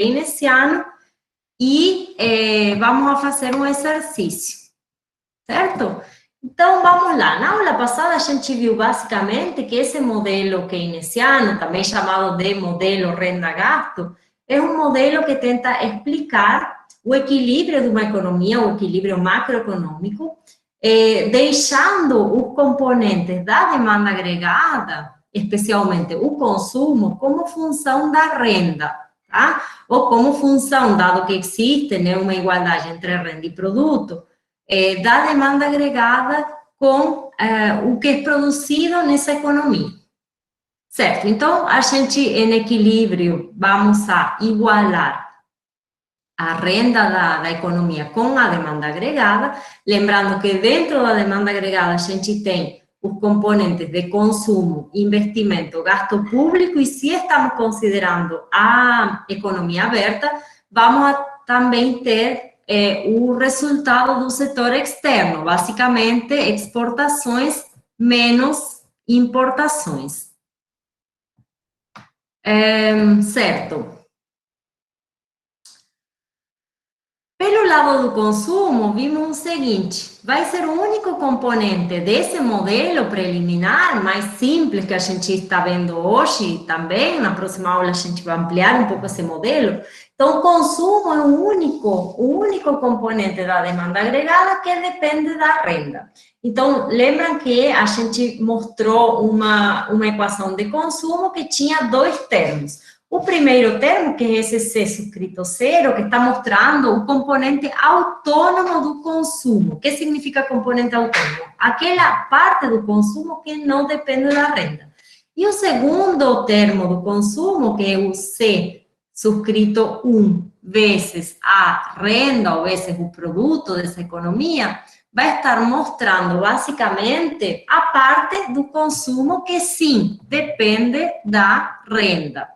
keynesiano e vamos fazer um exercício, certo? Então, vamos lá. Na aula passada, a gente viu basicamente que esse modelo keynesiano, também chamado de modelo renda-gasto, é um modelo que tenta explicar o equilíbrio de uma economia, o equilíbrio macroeconômico, deixando os componentes da demanda agregada, especialmente o consumo, como função da renda, tá? Ou como função, dado que existe, né, uma igualdade entre renda e produto, da demanda agregada com o que é produzido nessa economia. Certo? Então, a gente, em equilíbrio, vamos a igualar a renda da economia com a demanda agregada, lembrando que dentro da demanda agregada a gente tem os componentes de consumo, investimento, gasto público, e se estamos considerando a economia aberta, vamos a também ter o resultado do setor externo, basicamente exportações menos importações. Certo. Pelo lado do consumo, vimos o seguinte: vai ser o único componente desse modelo preliminar, mais simples, que a gente está vendo hoje também. Na próxima aula a gente vai ampliar um pouco esse modelo. Então, o consumo é o único componente da demanda agregada que depende da renda. Então, lembram que a gente mostrou uma equação de consumo que tinha dois termos. O primeiro termo, que é esse C subscrito zero, que está mostrando o componente autônomo do consumo. O que significa componente autônomo? Aquela parte do consumo que não depende da renda. E o segundo termo do consumo, que é o C subscrito 1 vezes a renda, ou vezes o produto dessa economia, vai estar mostrando basicamente a parte do consumo que sim depende da renda.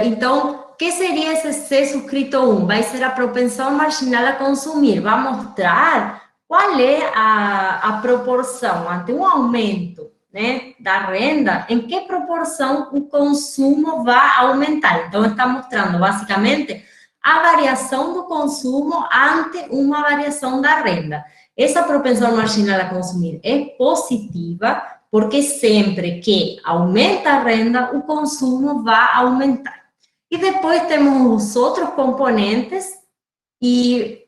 Então, o que seria esse C subscrito 1? Vai ser a propensão marginal a consumir. Vai mostrar qual é a proporção ante um aumento, né, da renda, em que proporção o consumo vai aumentar. Então, está mostrando basicamente a variação do consumo ante uma variação da renda. Essa propensão marginal a consumir é positiva, porque sempre que aumenta a renda, o consumo vai aumentar. E depois temos os outros componentes, e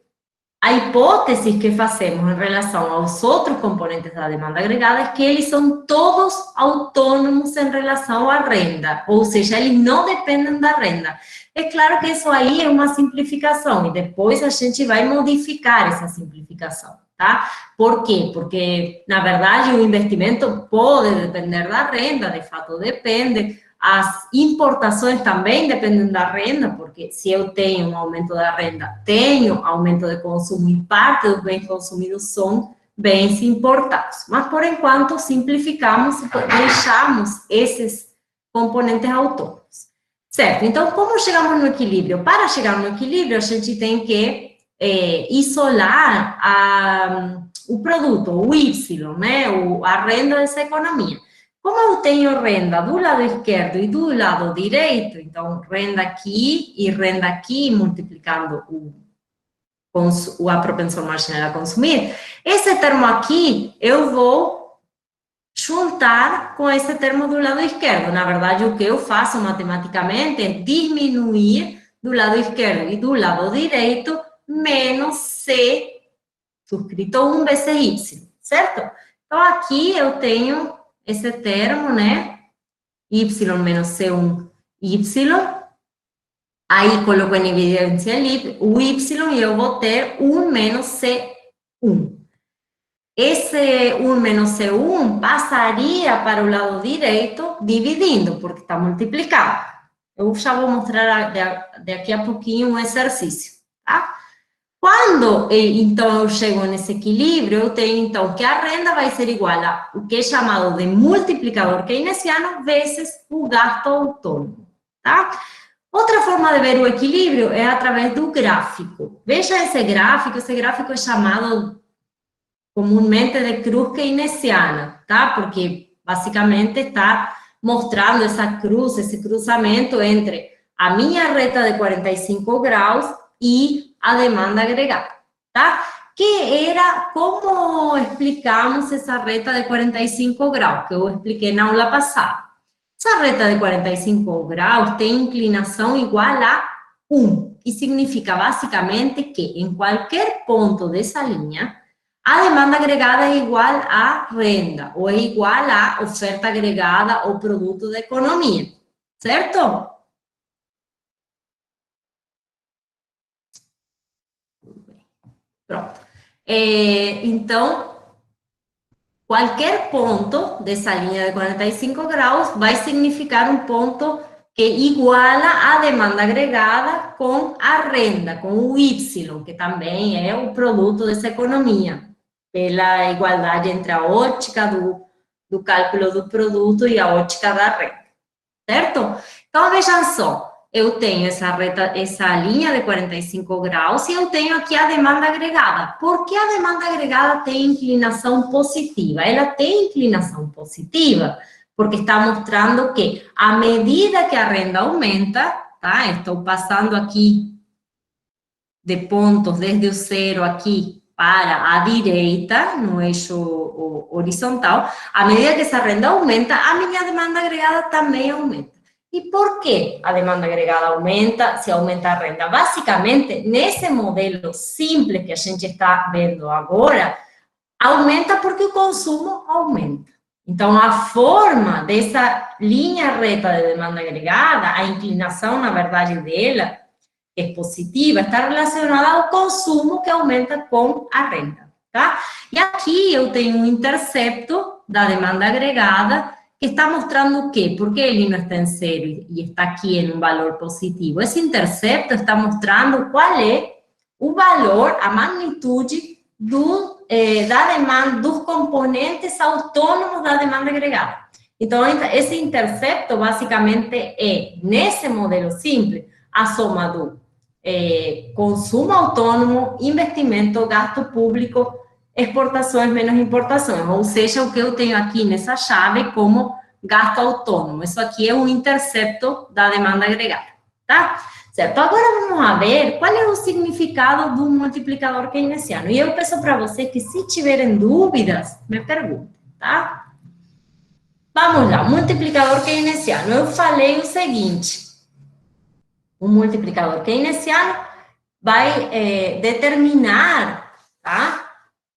a hipótese que fazemos em relação aos outros componentes da demanda agregada é que eles são todos autônomos em relação à renda, ou seja, eles não dependem da renda. É claro que isso aí é uma simplificação, e depois a gente vai modificar essa simplificação. Tá? Por quê? Porque, na verdade, o investimento pode depender da renda, de fato depende. As importações também dependem da renda, porque se eu tenho um aumento da renda, tenho aumento de consumo, e parte dos bens consumidos são bens importados. Mas, por enquanto, simplificamos e deixamos esses componentes autônomos. Certo? Então, como chegamos no equilíbrio? Para chegar no equilíbrio, a gente tem que isolar o produto, o Y, né, a renda dessa economia. Como eu tenho renda do lado esquerdo e do lado direito, então renda aqui e renda aqui, multiplicando a propensão marginal a consumir, esse termo aqui eu vou juntar com esse termo do lado esquerdo. Na verdade, o que eu faço matematicamente é diminuir do lado esquerdo e do lado direito menos C subscrito 1 vezes Y, certo? Então, aqui eu tenho esse termo, né? Y menos C1, Y. Aí, coloco em evidência o Y e eu vou ter 1 menos C1. Esse 1 menos C1 passaria para o lado direito dividindo, porque está multiplicado. Eu já vou mostrar daqui a pouquinho um exercício, tá? Quando, então, eu chego nesse equilíbrio, eu tenho, então, que a renda vai ser igual a o que é chamado de multiplicador keynesiano vezes o gasto autônomo, tá? Outra forma de ver o equilíbrio é através do gráfico. Veja esse gráfico é chamado comumente de cruz keynesiana, tá? Porque, basicamente, está mostrando essa cruz, esse cruzamento entre a minha reta de 45 graus e a demanda agregada, tá? Que era como explicamos essa reta de 45 graus, que eu expliquei na aula passada. Essa reta de 45 graus tem inclinação igual a 1, que significa basicamente que em qualquer ponto dessa linha, a demanda agregada é igual à renda, ou é igual à oferta agregada ou produto da economia, certo? Pronto. Então, qualquer ponto dessa linha de 45 graus vai significar um ponto que iguala a demanda agregada com a renda, com o Y, que também é o produto dessa economia, pela igualdade entre a ótica do cálculo do produto e a ótica da renda, certo? Então, vejam só, eu tenho essa linha de 45 graus e eu tenho aqui a demanda agregada. Por que a demanda agregada tem inclinação positiva? Ela tem inclinação positiva porque está mostrando que, à medida que a renda aumenta, tá? Estou passando aqui de pontos desde o zero aqui para a direita, no eixo horizontal. À medida que essa renda aumenta, a minha demanda agregada também aumenta. E por que a demanda agregada aumenta se aumenta a renda? Basicamente, nesse modelo simples que a gente está vendo agora, aumenta porque o consumo aumenta. Então, a forma dessa linha reta de demanda agregada, a inclinação, na verdade, dela, é positiva, está relacionada ao consumo que aumenta com a renda, tá? E aqui eu tenho um intercepto da demanda agregada que está mostrando o quê? Porque ele não está em zero e está aqui em um valor positivo. Esse intercepto está mostrando qual é o valor, a magnitude da demanda, dos componentes autônomos da demanda agregada. Então, esse intercepto, basicamente, é, nesse modelo simples, a soma do consumo autônomo, investimento, gasto público, exportações menos importações, ou seja, o que eu tenho aqui nessa chave como gasto autônomo. Isso aqui é um intercepto da demanda agregada, tá? Certo? Agora vamos ver qual é o significado do multiplicador keynesiano. E eu peço para vocês que, se tiverem dúvidas, me perguntem, tá? Vamos lá, multiplicador keynesiano. Eu falei o seguinte: o multiplicador keynesiano vai determinar, tá,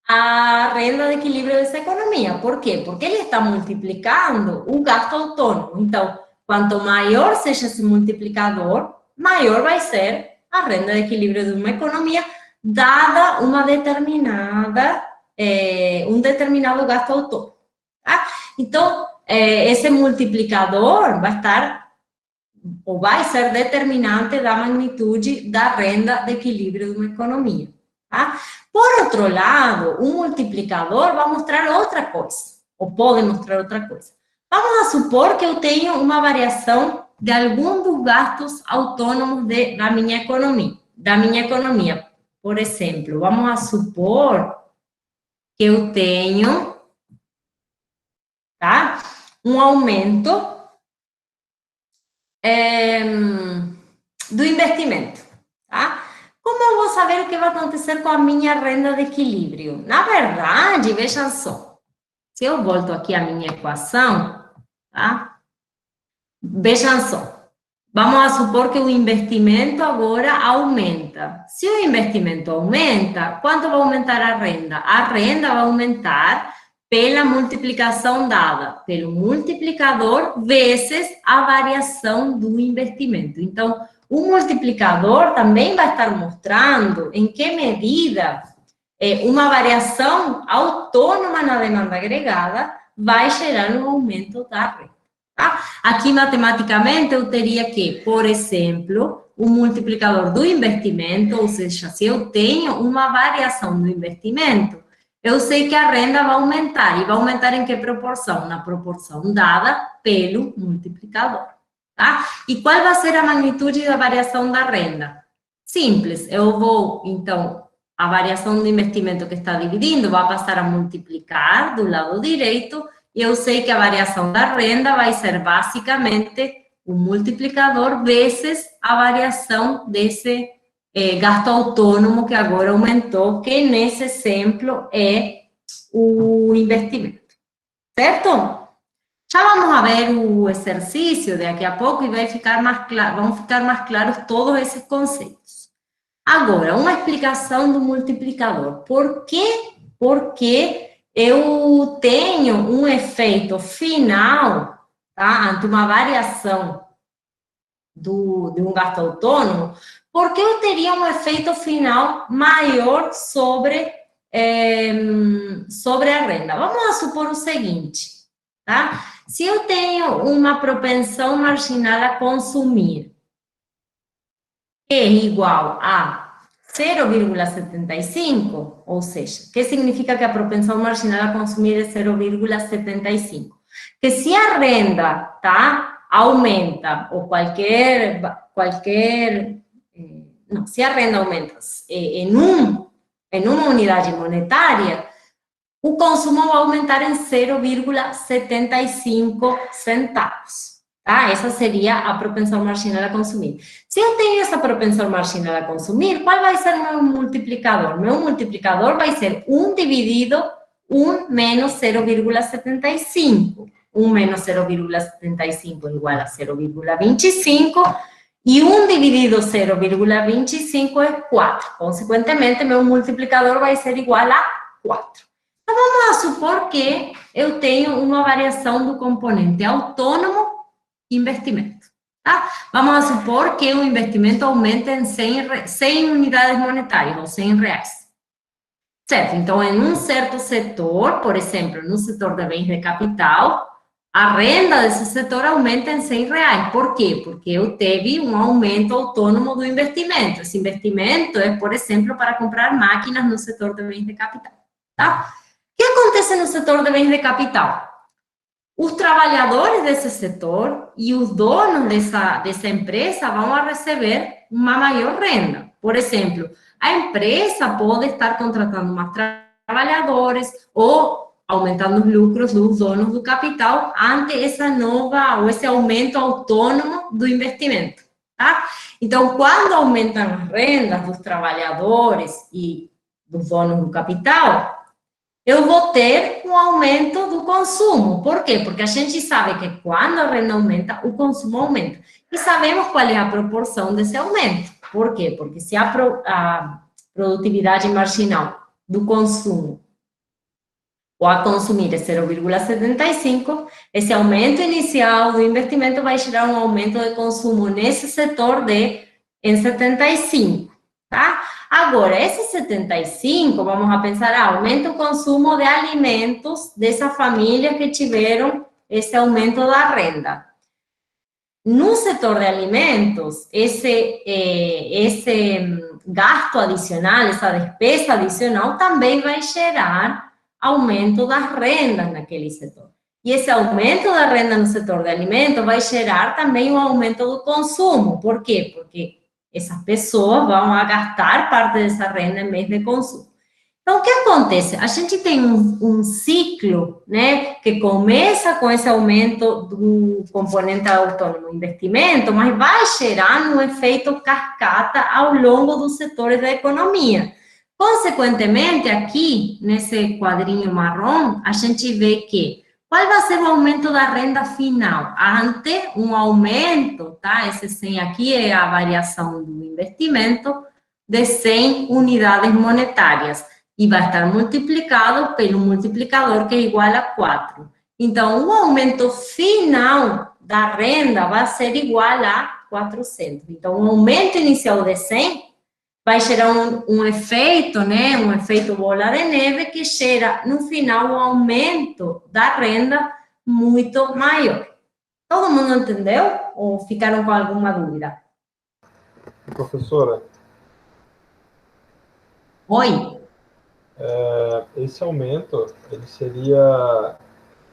a renda de equilíbrio dessa economia. Por quê? Porque ele está multiplicando o gasto autônomo. Então, quanto maior seja esse multiplicador, maior vai ser a renda de equilíbrio de uma economia, dada uma um determinado gasto autônomo. Tá? Então, esse multiplicador vai ser determinante da magnitude da renda de equilíbrio de uma economia. Tá? Por outro lado, o multiplicador vai mostrar outra coisa, ou pode mostrar outra coisa. Vamos a supor que eu tenho uma variação de algum dos gastos autônomos da minha economia. Por exemplo, vamos a supor que eu tenho, tá, um aumento do investimento, tá? Como eu vou saber o que vai acontecer com a minha renda de equilíbrio? Na verdade, vejam só, se eu volto aqui à minha equação, tá? Vejam só, vamos a supor que o investimento agora aumenta. Se o investimento aumenta, quanto vai aumentar a renda? A renda vai aumentar pela multiplicação dada pelo multiplicador vezes a variação do investimento. Então, o multiplicador também vai estar mostrando em que medida uma variação autônoma na demanda agregada vai gerar um aumento da renda. Tá? Aqui, matematicamente, eu teria que, por exemplo, o multiplicador do investimento, ou seja, se eu tenho uma variação do investimento, eu sei que a renda vai aumentar. E vai aumentar em que proporção? Na proporção dada pelo multiplicador. Tá? E qual vai ser a magnitude da variação da renda? Simples, eu vou, então, a variação do investimento que está dividindo vai passar a multiplicar do lado direito, e eu sei que a variação da renda vai ser basicamente o multiplicador vezes a variação desse gasto autônomo que agora aumentou, que nesse exemplo é o investimento, certo? Já vamos a ver o exercício daqui a pouco e vai ficar mais claro, vão ficar mais claros todos esses conceitos. Agora, uma explicação do multiplicador. Por quê? Porque eu tenho um efeito final, tá? Ante uma variação de um gasto autônomo, porque eu teria um efeito final maior sobre a renda. Vamos supor o seguinte, tá? Se eu tenho uma propensão marginal a consumir, que é igual a 0,75, ou seja, que significa que a propensão marginal a consumir é 0,75. Que se a renda, tá, aumenta, ou não, se a renda aumenta em uma unidade monetária, o consumo vai aumentar em 0,75 centavos. Tá? Essa seria a propensão marginal a consumir. Se eu tenho essa propensão marginal a consumir, qual vai ser o meu multiplicador? Meu multiplicador vai ser 1 dividido 1 menos 0,75. 1 menos 0,75 igual a 0,25 e 1 dividido 0,25 é 4. Consequentemente, meu multiplicador vai ser igual a 4. Então, vamos supor que eu tenho uma variação do componente autônomo investimento. Tá? Vamos supor que o investimento aumente em 100 unidades monetárias, ou 100 reais. Certo? Então, em um certo setor, por exemplo, no setor de bens de capital, a renda desse setor aumenta em 100 reais. Por quê? Porque eu teve um aumento autônomo do investimento. Esse investimento é, por exemplo, para comprar máquinas no setor de bens de capital. Tá? O que acontece no setor de bens de capital? Os trabalhadores desse setor e os donos dessa empresa vão receber uma maior renda. Por exemplo, a empresa pode estar contratando mais trabalhadores ou aumentando os lucros dos donos do capital ante essa nova ou esse aumento autônomo do investimento. Tá? Então, quando aumentam as rendas dos trabalhadores e dos donos do capital, eu vou ter um aumento do consumo. Por quê? Porque a gente sabe que quando a renda aumenta, o consumo aumenta. E sabemos qual é a proporção desse aumento. Por quê? Porque se a produtividade marginal do consumo ou a consumir é 0,75, esse aumento inicial do investimento vai gerar um aumento de consumo nesse setor em 75, tá? Agora, esse 75, vamos pensar, aumenta o consumo de alimentos dessa família que tiveram esse aumento da renda. No setor de alimentos, esse gasto adicional, essa despesa adicional também vai gerar aumento das rendas naquele setor. E esse aumento da renda no setor de alimentos vai gerar também um aumento do consumo. Por quê? Porque essas pessoas vão gastar parte dessa renda em vez de consumo. Então, o que acontece? A gente tem um ciclo, né, que começa com esse aumento do componente autônomo investimento, mas vai gerando um efeito cascata ao longo dos setores da economia. Consequentemente, aqui, nesse quadrinho marrom, a gente vê que qual vai ser o aumento da renda final? Ante um aumento, tá? Esse 100 aqui é a variação do investimento de 100 unidades monetárias e vai estar multiplicado pelo multiplicador que é igual a 4. Então, o aumento final da renda vai ser igual a 400. Então, o aumento inicial de 100 vai gerar um efeito, né, um efeito bola de neve que gera, no final, um aumento da renda muito maior. Todo mundo entendeu? Ou ficaram com alguma dúvida? Professora? Oi? Esse aumento,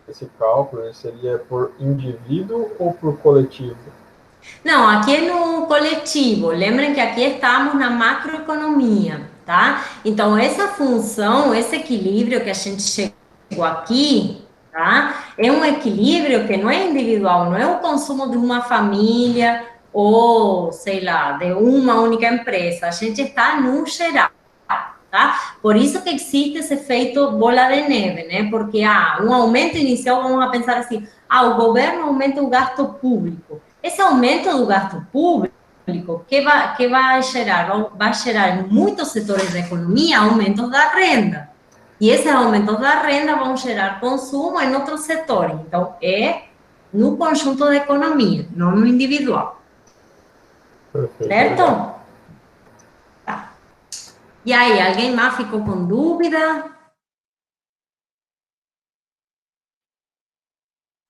esse cálculo, ele seria por indivíduo ou por coletivo? Não, aqui é no coletivo. Lembrem que aqui estamos na macroeconomia, tá? Então, essa função, esse equilíbrio que a gente chegou aqui, tá? É um equilíbrio que não é individual, não é o consumo de uma família ou, sei lá, de uma única empresa. A gente está no geral, tá? Por isso que existe esse efeito bola de neve, né? Porque um aumento inicial, vamos a pensar assim, o governo aumenta o gasto público. Esse aumento do gasto público que vai gerar em muitos setores da economia aumentos da renda. E esses aumentos da renda vão gerar consumo em outros setores. Então, é no conjunto da economia, não no individual. Perfeito, obrigado. Certo? Tá. E aí, alguém mais ficou com dúvida?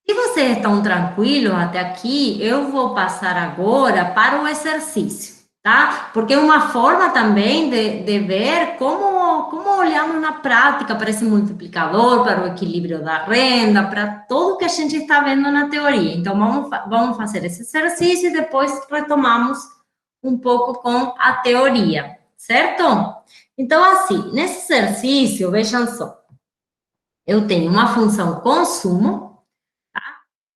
Se vocês estão tranquilos até aqui, eu vou passar agora para o exercício, tá? Porque é uma forma também de ver como olhamos na prática para esse multiplicador, para o equilíbrio da renda, para tudo que a gente está vendo na teoria. Então, vamos fazer esse exercício e depois retomamos um pouco com a teoria, certo? Então, assim, nesse exercício, vejam só, eu tenho uma função consumo.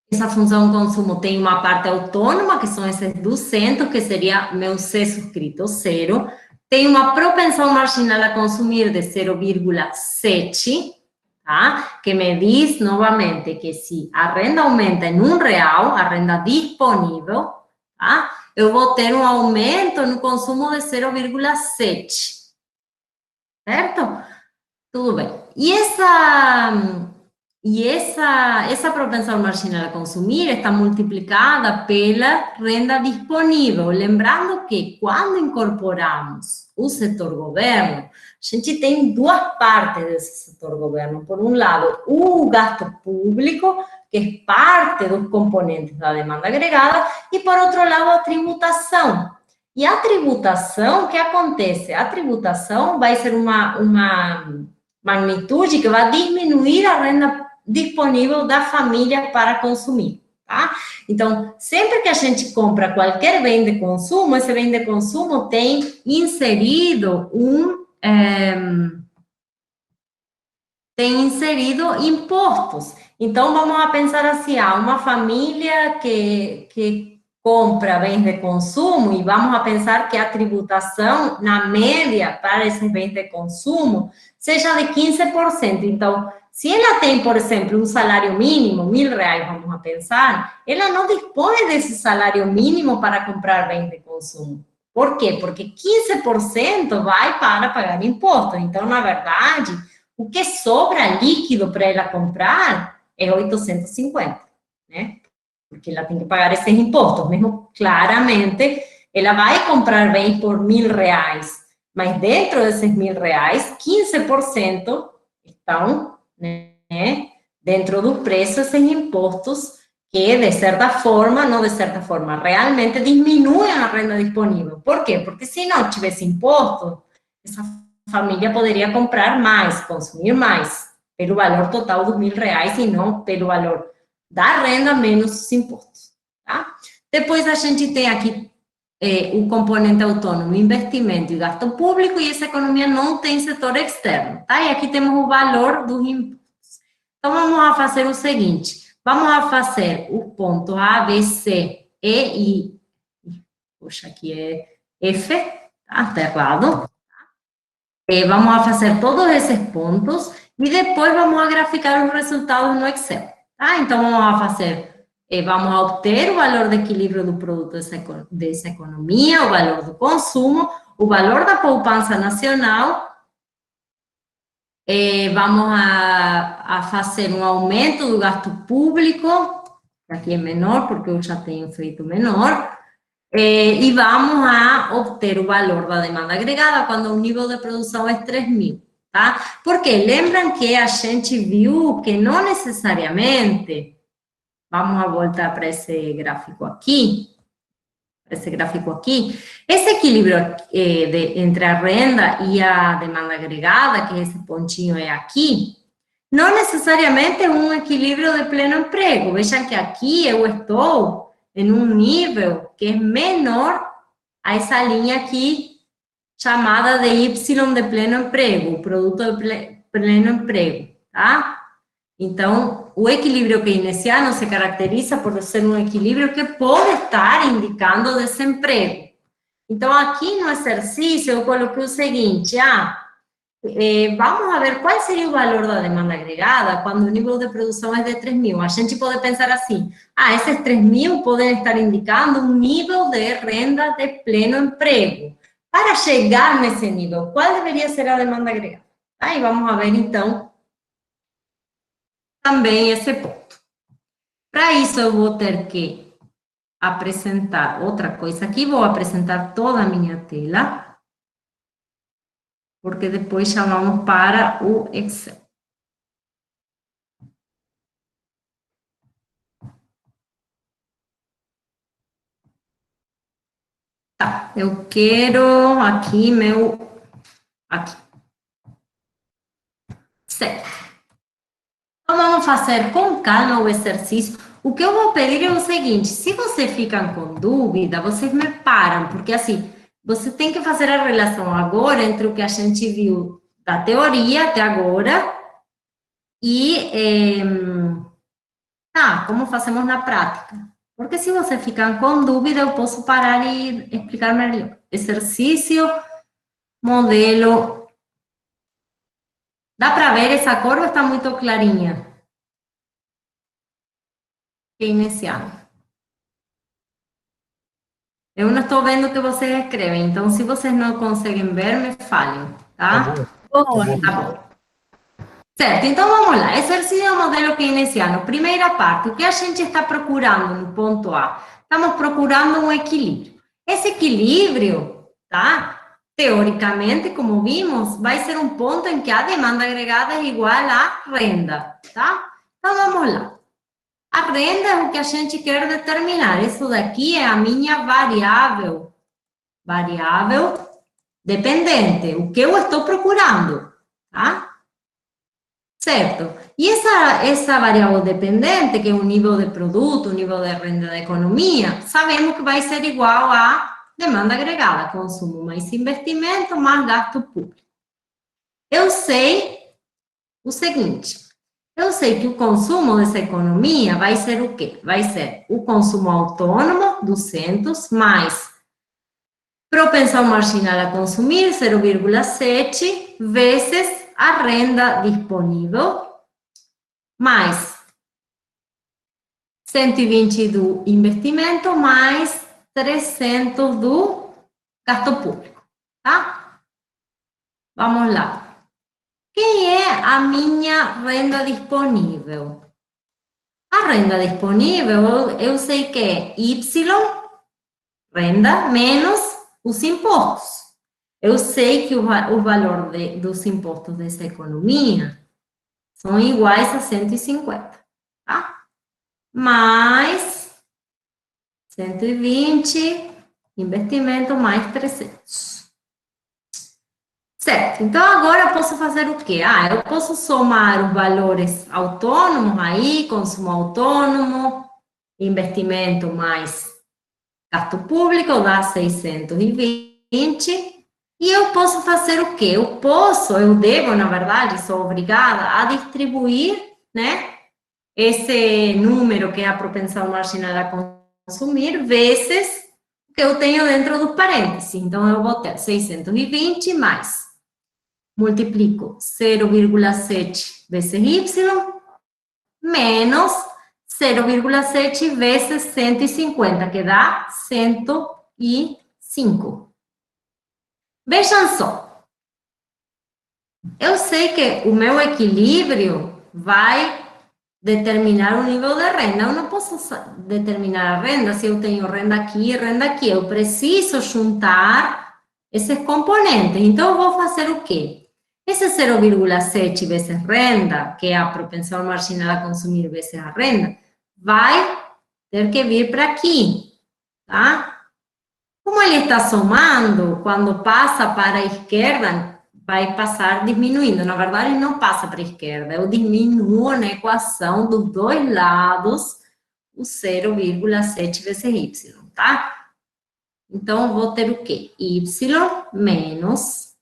Essa função consumo tem uma parte autônoma, que são esses 200, que seria meu C subscrito zero. Tem uma propensão marginal a consumir de 0,7, tá? Que me diz, novamente, que se a renda aumenta em R$1, a renda disponível, tá? Eu vou ter um aumento no consumo de 0,7, certo? Tudo bem. Essa propensão marginal a consumir está multiplicada pela renda disponível. Lembrando que quando incorporamos o setor governo, a gente tem duas partes desse setor governo. Por um lado, o gasto público, que é parte dos componentes da demanda agregada, e por outro lado, a tributação. E a tributação, o que acontece? A tributação vai ser uma magnitude que vai diminuir a renda disponível da família para consumir, tá? Então, sempre que a gente compra qualquer bem de consumo, esse bem de consumo tem inserido impostos. Então, vamos a pensar assim, uma família que compra bens de consumo, e vamos a pensar que a tributação, na média, para esses bens de consumo, seja de 15%. Então, se ela tem, por exemplo, um salário mínimo, R$1.000, vamos a pensar, ela não dispõe desse salário mínimo para comprar bens de consumo. Por quê? Porque 15% vai para pagar imposto. Então, na verdade, o que sobra líquido para ela comprar é 850, né? Porque ela tem que pagar esses impostos. Mesmo, claramente, ela vai comprar bens por R$1.000, mas dentro desses R$1.000, 15% estão, né, dentro do preço, esses impostos que, de certa forma, não de certa forma, realmente diminuem a renda disponível. Por quê? Porque se não tivesse imposto, essa família poderia comprar mais, consumir mais, pelo valor total dos R$1.000 e não pelo valor da renda menos os impostos, tá? Depois a gente tem aqui o componente autônomo, investimento e gasto público, e essa economia não tem setor externo, tá? E aqui temos o valor dos impostos. Então, vamos a fazer o seguinte, vamos a fazer o ponto A, B, C, E e, puxa, aqui é F, tá? Tá errado. Vamos a fazer todos esses pontos e depois vamos a graficar os resultados no Excel, tá? Então, vamos a obter o valor de equilíbrio do produto dessa economia, o valor do consumo, o valor da poupança nacional, vamos a fazer um aumento do gasto público, aqui é menor porque eu já tenho feito menor, e vamos a obter o valor da demanda agregada quando o nível de produção é 3.000, tá? Porque lembram que a gente viu que não necessariamente, vamos a voltar para esse gráfico aqui, esse equilíbrio entre a renda e a demanda agregada, que esse pontinho é aqui, não necessariamente é um equilíbrio de pleno emprego. Vejam que aqui eu estou em um nível que é menor a essa linha aqui, chamada de Y de pleno emprego, o produto de pleno emprego, tá? Então, o equilíbrio keynesiano se caracteriza por ser um equilíbrio que pode estar indicando desemprego. Então, aqui no exercício, eu coloquei o seguinte, vamos a ver qual seria o valor da demanda agregada quando o nível de produção é de 3.000. A gente pode pensar assim, esses 3.000 podem estar indicando um nível de renda de pleno emprego. Para chegar nesse nível, qual deveria ser a demanda agregada? E vamos a ver, então, também esse ponto. Para isso, eu vou ter que apresentar outra coisa aqui, vou apresentar toda a minha tela, porque depois já vamos para o Excel. Tá, eu quero aqui aqui. Certo. Então, vamos fazer com calma o exercício. O que eu vou pedir é o seguinte, se vocês ficam com dúvida, vocês me param, porque assim, você tem que fazer a relação agora entre o que a gente viu da teoria até agora e como fazemos na prática. Porque se você ficar com dúvida, eu posso parar e explicar melhor. Exercício, modelo. Dá para ver essa curva? Está muito clarinha. Keynesiano. Eu não estou vendo o que vocês escrevem, então se vocês não conseguem ver, me falem, tá? Tá bom. Certo, então vamos lá. Exercício modelo keynesiano. Primeira parte, o que a gente está procurando no ponto A? Estamos procurando um equilíbrio. Esse equilíbrio, tá? Teoricamente, como vimos, vai ser um ponto em que a demanda agregada é igual à renda, tá? Então vamos lá. A renda é o que a gente quer determinar. Isso daqui é a minha variável dependente, o que eu estou procurando, tá? Certo. E essa variável dependente, que é o nível de produto, o nível de renda da economia, sabemos que vai ser igual à demanda agregada, consumo mais investimento, mais gasto público. Eu sei o seguinte, eu sei que o consumo dessa economia vai ser o quê? Vai ser o consumo autônomo, 200, mais propensão marginal a consumir, 0,7, vezes a renda disponível, mais 120 do investimento, mais 300 do gasto público, tá? Vamos lá. Quem é a minha renda disponível? A renda disponível, eu sei que é Y, renda, menos os impostos. Eu sei que o valor dos impostos dessa economia são iguais a 150, tá? Mais 120, investimento mais 300. Certo, então agora eu posso fazer o quê? Eu posso somar os valores autônomos aí, consumo autônomo, investimento mais gasto público, dá 620. E eu posso fazer o quê? Eu devo, na verdade, sou obrigada a distribuir, né, esse número que é a propensão marginal a consumir, vezes o que eu tenho dentro dos parênteses. Então, eu vou ter 620 mais, multiplico 0,7 vezes Y, menos 0,7 vezes 150, que dá 105. Vejam só, eu sei que o meu equilíbrio vai determinar o nível de renda. Eu não posso determinar a renda se eu tenho renda aqui e renda aqui. Eu preciso juntar esses componentes. Então, eu vou fazer o quê? Esse 0,7 vezes renda, que é a propensão marginal a consumir vezes a renda, vai ter que vir para aqui, tá? Como ele está somando, quando passa para a esquerda, vai passar diminuindo. Na verdade, ele não passa para a esquerda. Eu diminuo na equação dos dois lados o 0,7 vezes Y, tá? Então, eu vou ter o quê? Y menos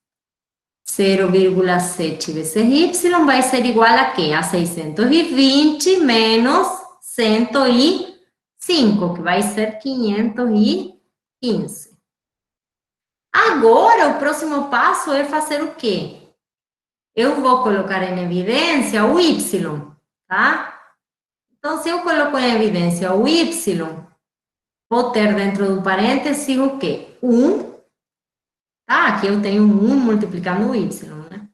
0,7 vezes Y vai ser igual a quê? A 620 menos 105, que vai ser 515. Agora, o próximo passo é fazer o quê? Eu vou colocar em evidência o Y, tá? Então, se eu coloco em evidência o Y, vou ter dentro do parêntese o quê? 1, tá? Aqui eu tenho 1 multiplicando o Y, né?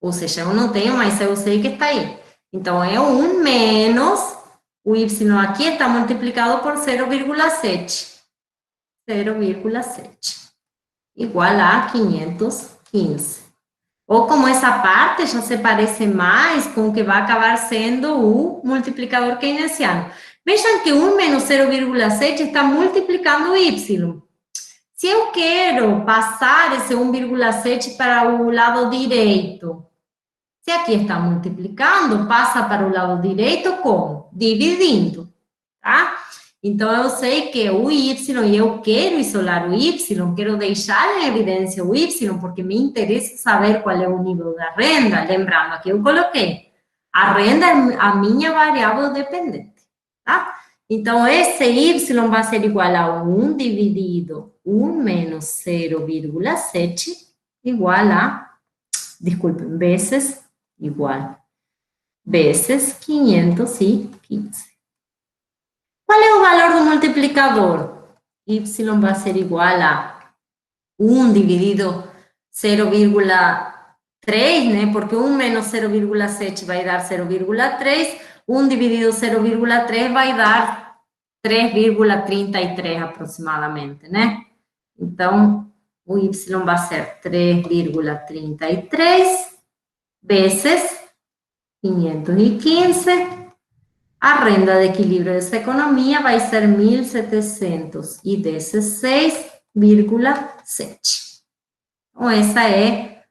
Ou seja, eu não tenho, mas eu sei que está aí. Então, é 1 menos, o Y aqui está multiplicado por 0,7. 0,7. Igual a 515. Ou como essa parte já se parece mais com o que vai acabar sendo o multiplicador keynesiano. Vejam que 1 menos 0,7 está multiplicando o Y. Se eu quero passar esse 1,7 para o lado direito, se aqui está multiplicando, passa para o lado direito como? Dividindo, tá? Então, eu sei que o Y, e eu quero isolar o Y, quero deixar em evidência o Y, porque me interessa saber qual é o nível da renda. Lembrando, aqui eu coloquei, a renda é a minha variável dependente, tá? Então, esse Y vai ser igual a 1 dividido 1 menos 0,7, igual a, desculpem, vezes, igual, vezes 515. Qual é o valor do multiplicador? Y vai ser igual a 1 dividido 0,3, né? Porque 1 menos 0,7 vai dar 0,3. 1 dividido 0,3 vai dar 3,33 aproximadamente, né? Então, o Y vai ser 3,33 vezes 515. A renda de equilíbrio dessa economia vai ser 1.716,7. Então, essa é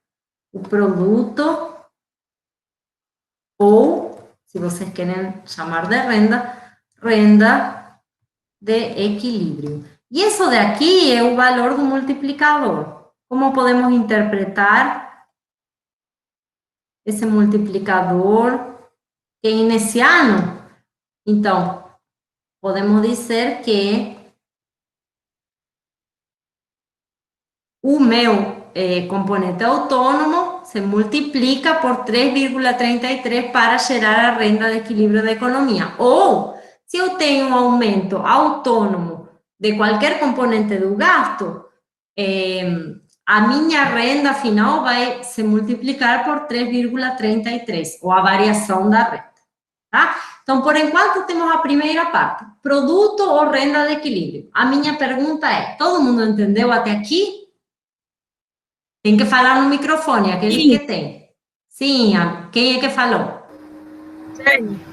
o produto, ou, se vocês querem chamar de renda, renda de equilíbrio. E isso daqui é o valor do multiplicador. Como podemos interpretar esse multiplicador keynesiano? Então, podemos dizer que o meu componente autônomo se multiplica por 3,33 para gerar a renda de equilíbrio da economia. Ou, se eu tenho um aumento autônomo de qualquer componente do gasto, a minha renda final vai se multiplicar por 3,33, ou a variação da renda, tá? Então, por enquanto, temos a primeira parte, produto ou renda de equilíbrio. A minha pergunta é, todo mundo entendeu até aqui? Tem que falar no microfone, aquele que tem. Sim, quem é que falou? Dani.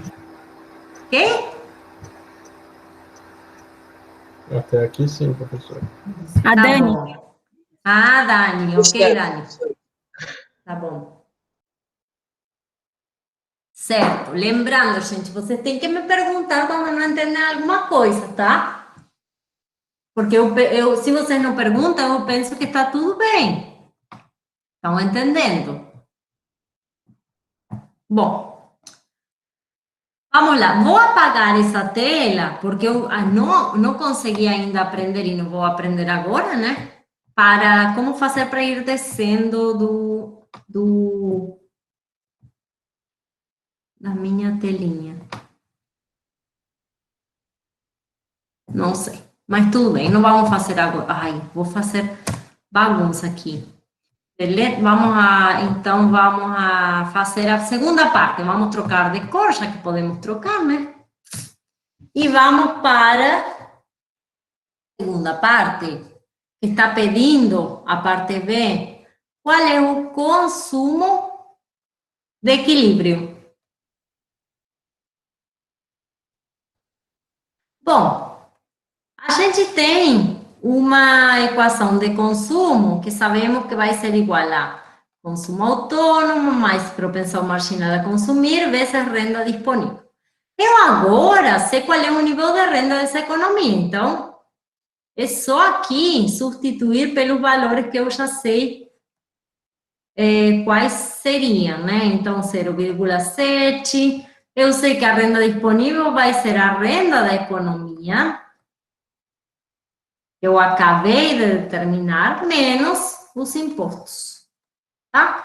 Quem? Até aqui sim, professor. A Dani. Bom. Ah, Dani, ok, Dani. Tá bom. Certo. Lembrando, gente, vocês têm que me perguntar quando não entendem alguma coisa, tá? Porque se vocês não perguntam, eu penso que está tudo bem. Estão entendendo? Bom, vamos lá. Vou apagar essa tela, porque eu não consegui ainda aprender e não vou aprender agora, né? Para como fazer para ir descendo da minha telinha. Não sei. Mas tudo bem, não vamos fazer agora. Ai, vou fazer bagunça aqui. Beleza? Então, vamos a fazer a segunda parte. Vamos trocar de cor, já que podemos trocar, né? E vamos para a segunda parte, que está pedindo, a parte B, qual é o consumo de equilíbrio. Bom, a gente tem uma equação de consumo que sabemos que vai ser igual a consumo autônomo mais propensão marginal a consumir vezes renda disponível. Eu agora sei qual é o nível de renda dessa economia, então é só aqui substituir pelos valores que eu já sei quais seriam, né? Então, 0,7. Eu sei que a renda disponível vai ser a renda da economia. Eu acabei de determinar, menos os impostos, tá?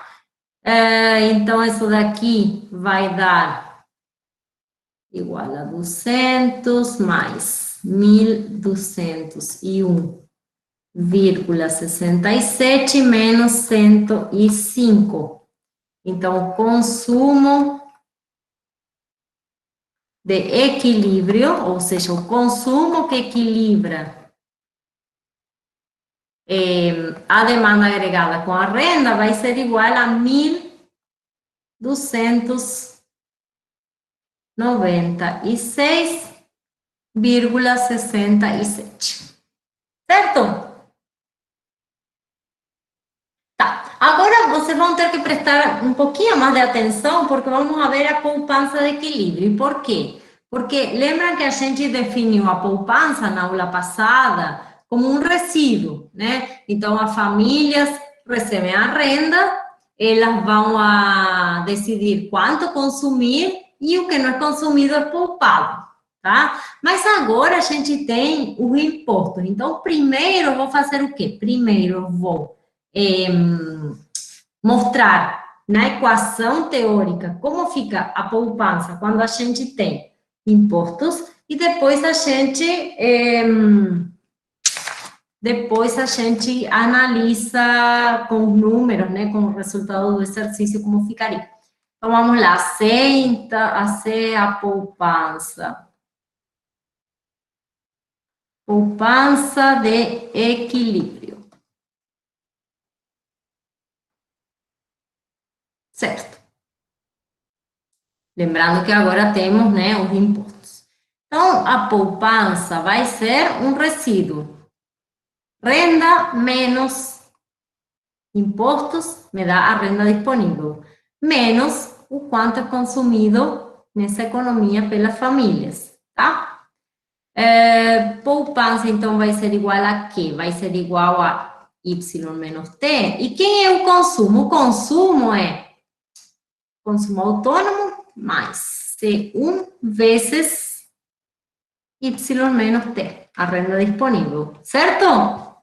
Então, isso daqui vai dar igual a 200 mais 1.201,67 menos 105. Então, o consumo de equilíbrio, ou seja, o consumo que equilibra a demanda agregada com a renda vai ser igual a 1.296,67. Certo? Tá. Agora vocês vão ter que prestar um pouquinho mais de atenção, porque vamos a ver a poupança de equilíbrio. Por quê? Porque lembram que a gente definiu a poupança na aula passada como um resíduo, né? Então, as famílias recebem a renda, elas vão a decidir quanto consumir e o que não é consumido é poupado, tá? Mas agora a gente tem os impostos. Então, primeiro eu vou fazer o quê? Primeiro eu vou mostrar na equação teórica como fica a poupança quando a gente tem impostos e depois a gente analisa com os números, né, com o resultado do exercício, como ficaria. Então, vamos lá, C a poupança. Poupança de equilíbrio. Certo. Lembrando que agora temos, né, os impostos. Então, a poupança vai ser um resíduo. Renda menos impostos me dá a renda disponível, menos o quanto é consumido nessa economia pelas famílias, tá? Poupança, então, vai ser igual a quê? Vai ser igual a Y menos T. E quem é o consumo? O consumo é consumo autônomo mais C1 vezes Y menos T, a renda disponível, certo?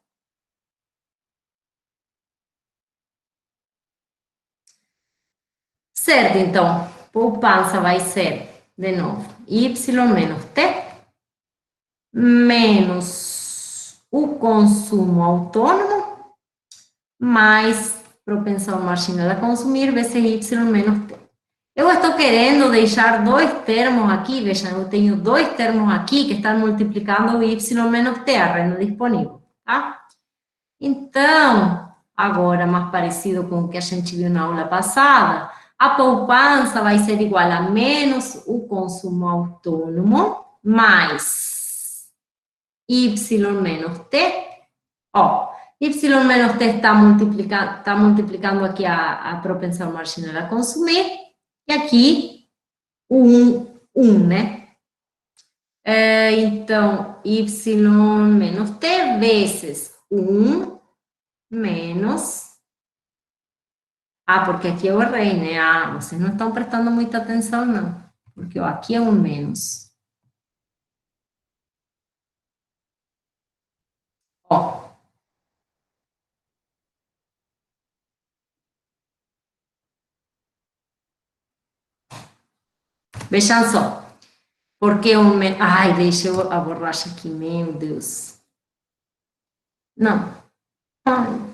Certo, então, poupança vai ser, de novo, Y menos T, menos o consumo autônomo, mais propensão marginal a consumir, vezes Y menos T. Eu estou querendo deixar dois termos aqui, vejam, eu tenho dois termos aqui que estão multiplicando o Y menos T, a renda disponível, tá? Então, agora, mais parecido com o que a gente viu na aula passada, a poupança vai ser igual a menos o consumo autônomo, mais Y menos T. Ó, Y menos T está multiplicando aqui a propensão marginal a consumir, e aqui o 1, né? Então, Y menos T vezes 1 menos... porque aqui eu errei, né? Vocês não estão prestando muita atenção, não. Porque ó, aqui é um menos. Ó. Vejam só. Porque um menos... Ai, deixa eu a borracha aqui, meu Deus. Não. Ai.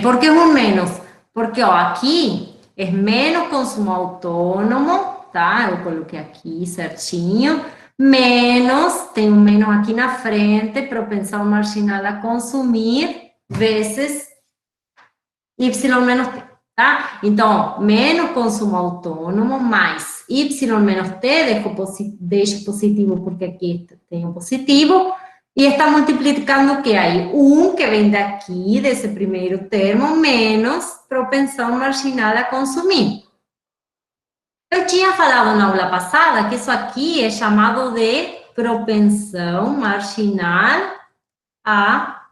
Por que um menos? Porque, ó, aqui é menos consumo autônomo, tá? Eu coloquei aqui certinho. Menos, tem um menos aqui na frente, propensão marginal a consumir, vezes Y menos T, tá? Então, menos consumo autônomo, mais Y menos T, deixo positivo porque aqui tem um positivo, e está multiplicando o que aí? 1 que vem daqui, desse primeiro termo, menos propensão marginal a consumir. Eu tinha falado na aula passada que isso aqui é chamado de propensão marginal a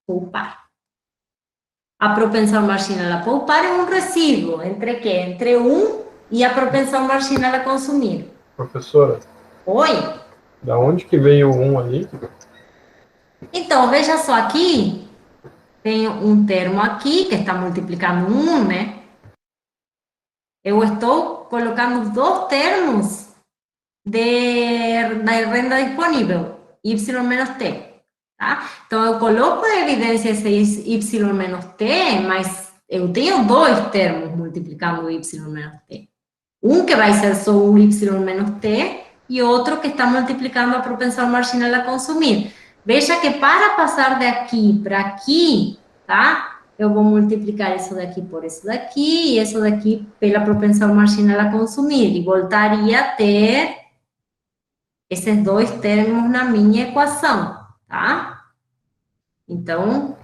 poupar. A propensão marginal a poupar é um resíduo entre quê? Entre 1 e a propensão marginal a consumir. Professora, Oi? da onde que veio o 1 ali? Então, veja só aqui, tem um termo aqui que está multiplicando 1, né? Eu estou colocando dois termos da renda disponível, Y menos T, tá? Então, eu coloco em evidência esse Y menos T, mas eu tenho dois termos multiplicando Y menos T. Um que vai ser só o Y menos T e outro que está multiplicando a propensão marginal a consumir. Veja que para passar daqui para aqui, tá? Eu vou multiplicar isso daqui por isso daqui e isso daqui pela propensão marginal a consumir. E voltaria a ter esses dois termos na minha equação, tá? Então,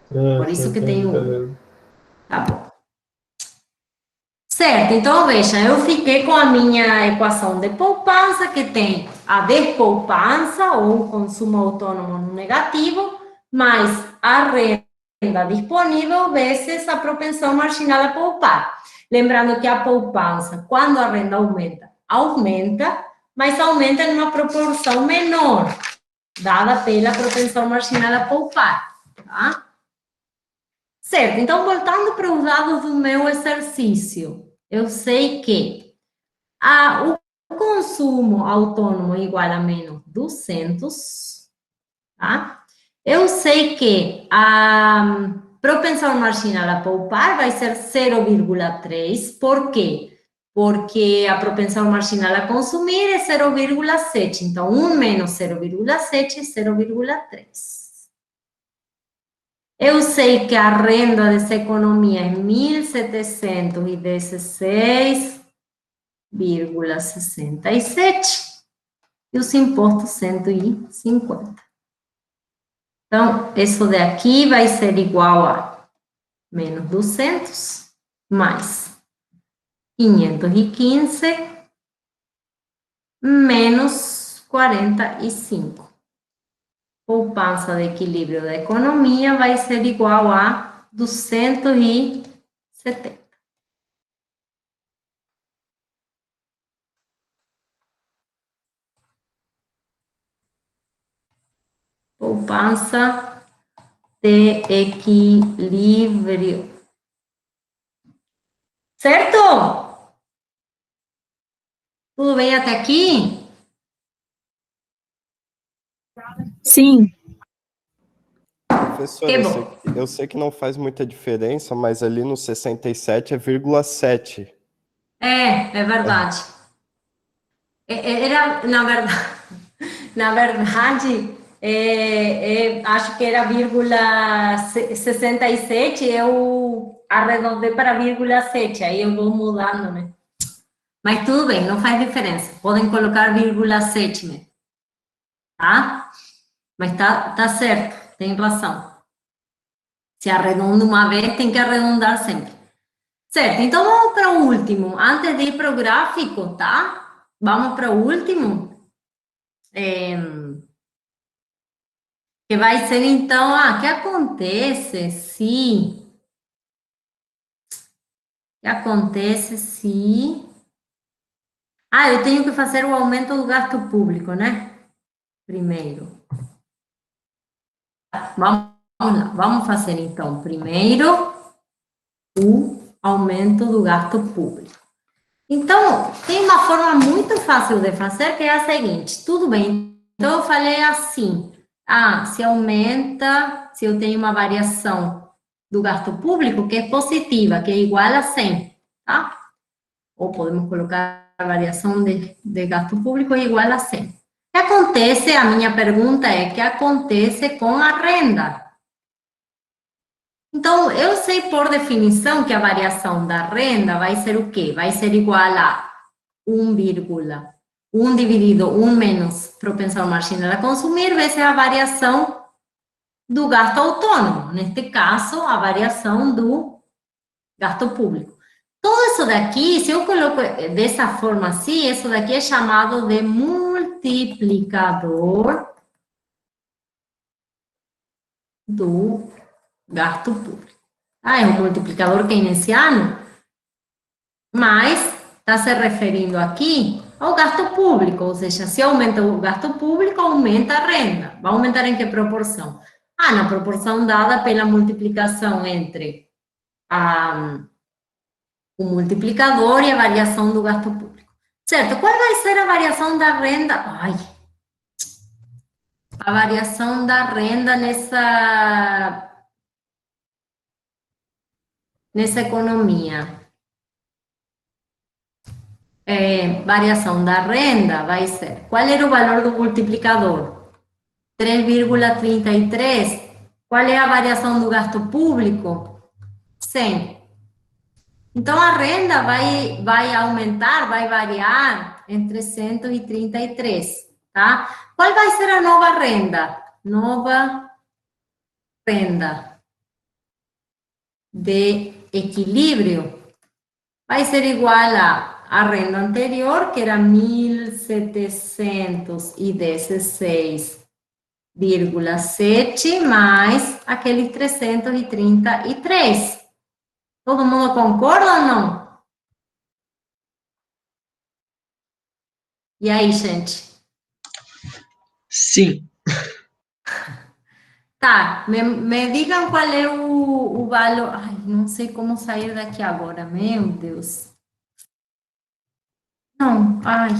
por isso que tem um. Tá bom. Certo, então veja, eu fiquei com a minha equação de poupança, que tem a despoupança, ou consumo autônomo no negativo, mais a renda disponível vezes a propensão marginal a poupar. Lembrando que a poupança, quando a renda aumenta, aumenta, mas aumenta em uma proporção menor, dada pela propensão marginal a poupar, tá? Certo, então voltando para os dados do meu exercício, eu sei que o consumo autônomo é igual a menos 200, tá? Eu sei que a propensão marginal a poupar vai ser 0,3, por quê? Porque a propensão marginal a consumir é 0,7, então 1 menos 0,7 é 0,3. Eu sei que a renda dessa economia é 1.716,67 e os impostos 150. Então, isso daqui vai ser igual a menos 200 mais 515 menos 45. Poupança de equilíbrio da economia vai ser igual a 270. Poupança de equilíbrio. Certo? Tudo bem até aqui? Sim. Professor, eu sei que não faz muita diferença, mas ali no 67 é 0,7. É verdade. Era, na verdade, acho que era 0,67, eu arredondei para 0,7, aí eu vou mudando, né? Mas tudo bem, não faz diferença. Podem colocar 0,7 mesmo, tá? Mas tá certo, tem razão. Se arredonda uma vez, tem que arredondar sempre. Certo, então vamos para o último. Antes de ir para o gráfico, tá? Vamos para o último. Que vai ser, então, o que acontece se... O que acontece se... eu tenho que fazer o aumento do gasto público, né? Primeiro. Vamos lá, vamos fazer, então, primeiro o aumento do gasto público. Então, tem uma forma muito fácil de fazer, que é a seguinte, tudo bem, então eu falei assim, se aumenta, se eu tenho uma variação do gasto público, que é positiva, que é igual a 100, tá? Ou podemos colocar a variação de gasto público é igual a 100. O que acontece, a minha pergunta é, o que acontece com a renda? Então, eu sei por definição que a variação da renda vai ser o quê? Vai ser igual a 1 dividido 1 menos propensão marginal a consumir, vezes a variação do gasto autônomo. Neste caso, a variação do gasto público. Todo isso daqui, se eu coloco dessa forma assim, isso daqui é chamado de multiplicador do gasto público. É um multiplicador keynesiano, mas está se referindo aqui ao gasto público, ou seja, se aumenta o gasto público, aumenta a renda. Vai aumentar em que proporção? Na proporção dada pela multiplicação entre o multiplicador e a variação do gasto público. Certo? Qual vai ser a variação da renda? A variação da renda nessa economia. Variação da renda vai ser, qual era o valor do multiplicador? 3,33. Qual é a variação do gasto público? 100. Então, a renda vai aumentar, vai variar entre 133, tá? Qual vai ser a nova renda? Nova renda de equilíbrio vai ser igual a renda anterior, que era 1.716,7, mais aquele 333. Todo mundo concorda ou não? E aí, gente? Sim. Tá, me digam qual é o valor. Ai, não sei como sair daqui agora, meu Deus. Não, ai.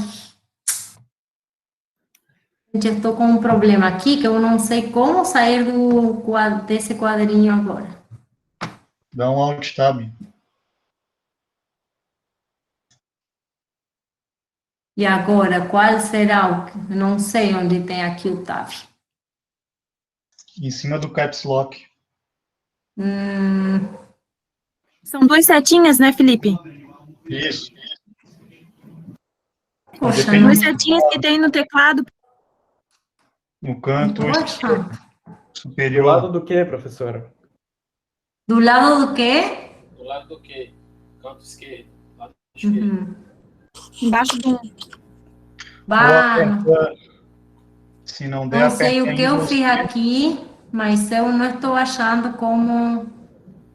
Gente, eu estou com um problema aqui que eu não sei como sair desse quadrinho agora. Dá um Alt Tab. E agora, qual será o... Não sei onde tem aqui o tab. Em cima do Caps Lock. São 2 setinhas, né, Felipe? Isso. Poxa, Depende. 2 setinhas que tem no teclado. No canto Poxa. Do superior. lado do que, professora? Do lado do quê? Do lado do quê? Canto esquerdo. Lado esquerdo. Embaixo do... Se não der, Não sei o aperte que eu Windows. fiz aqui, mas eu não estou achando como...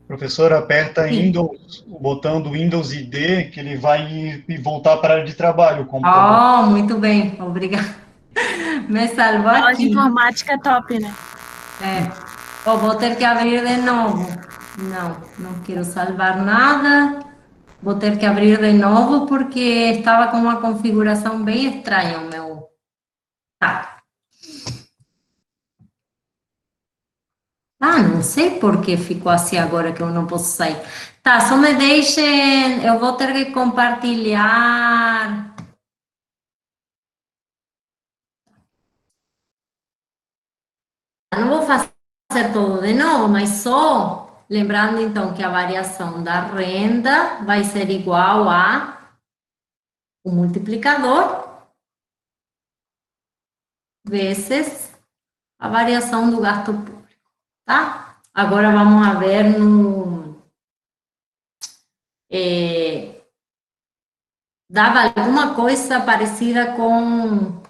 Professor, aperta Sim. Windows, o botão do Windows e D, que ele vai voltar para a área de trabalho. O computador. Muito bem, obrigada. Me salvou Aula de aqui. informática top, né? Vou ter que abrir de novo. Não quero salvar nada. Vou ter que abrir de novo porque estava com uma configuração bem estranha o meu. Tá. Não sei por que ficou assim agora que eu não posso sair. Tá, só me deixem, eu vou ter que compartilhar. Não vou fazer tudo de novo, mas só lembrando então que a variação da renda vai ser igual a o multiplicador vezes a variação do gasto público, tá? Agora vamos ver dava alguma coisa parecida com...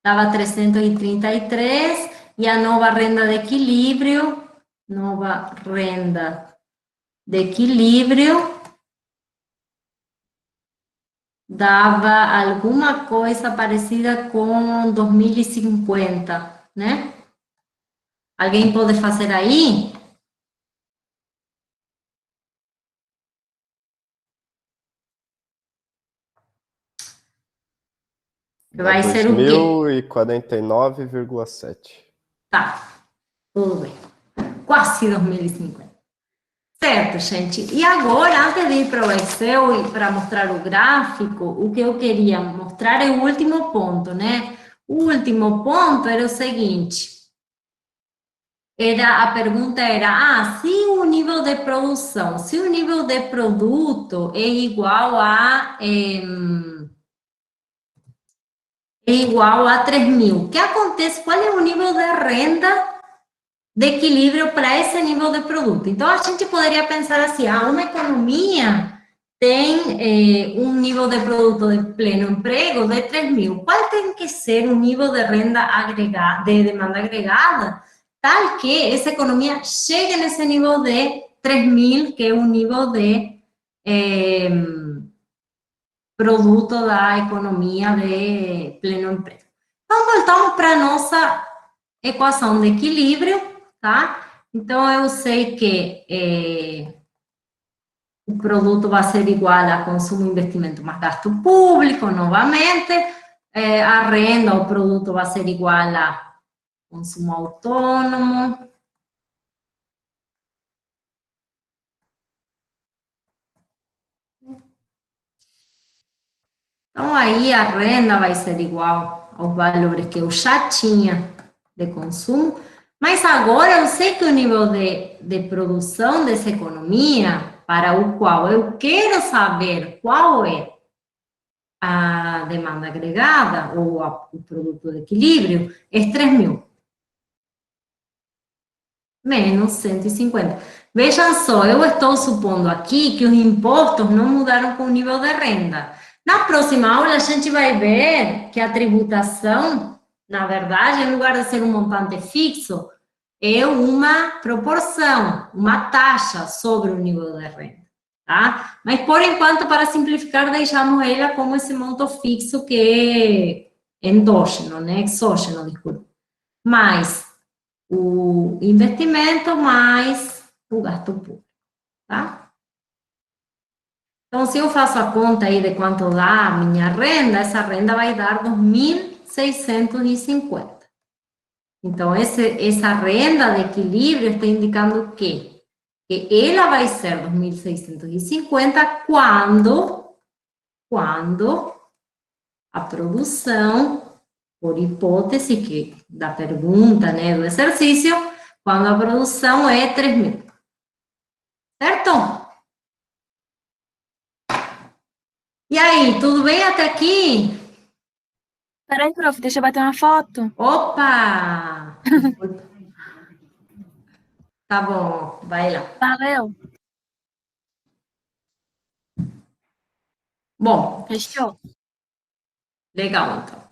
Dava 333 e a nova renda de equilíbrio dava alguma coisa parecida com 2050, né? Alguém pode fazer aí? Vai ser o quê? 2049,7. Tá, tudo bem. Quase 2050. Certo, gente. E agora, antes de ir para o Excel e para mostrar o gráfico, o que eu queria mostrar é o último ponto, né? O último ponto era o seguinte. A pergunta era, se o nível de produção, se o nível de produto é igual a 3.000, o que acontece? Qual é o nível de renda de equilíbrio para esse nível de produto? Então, a gente poderia pensar assim, uma economia tem um nível de produto de pleno emprego de 3.000. Qual tem que ser o nível de renda agregada, de demanda agregada, tal que essa economia chegue nesse nível de 3.000, que é o nível de produto da economia de pleno emprego. Então, voltamos para a nossa equação de equilíbrio, tá? Então, eu sei que o produto vai ser igual a consumo, investimento mais gasto público, novamente. A renda, o produto vai ser igual a consumo autônomo. Então, aí a renda vai ser igual aos valores que eu já tinha de consumo, mas agora eu sei que o nível de produção dessa economia, para o qual eu quero saber qual é a demanda agregada, ou o produto de equilíbrio, é 3.000. Menos 150. Vejam só, eu estou supondo aqui que os impostos não mudaram com o nível de renda. Na próxima aula, a gente vai ver que a tributação, na verdade, em lugar de ser um montante fixo, é uma proporção, uma taxa sobre o nível de renda, tá? Mas, por enquanto, para simplificar, deixamos ela como esse monto fixo que é endógeno, né? Exógeno, desculpa. Mais o investimento, mais o gasto público, tá? Então, se eu faço a conta aí de quanto dá a minha renda, essa renda vai dar 2.650. Então, essa renda de equilíbrio está indicando o quê? Que ela vai ser 2.650 quando a produção, por hipótese que da pergunta, né, do exercício, quando a produção é 3.000. Certo? E aí, tudo bem até aqui? Peraí, prof, deixa eu bater uma foto. Opa! Tá bom, vai lá. Valeu. Bom, Fechou? legal, então.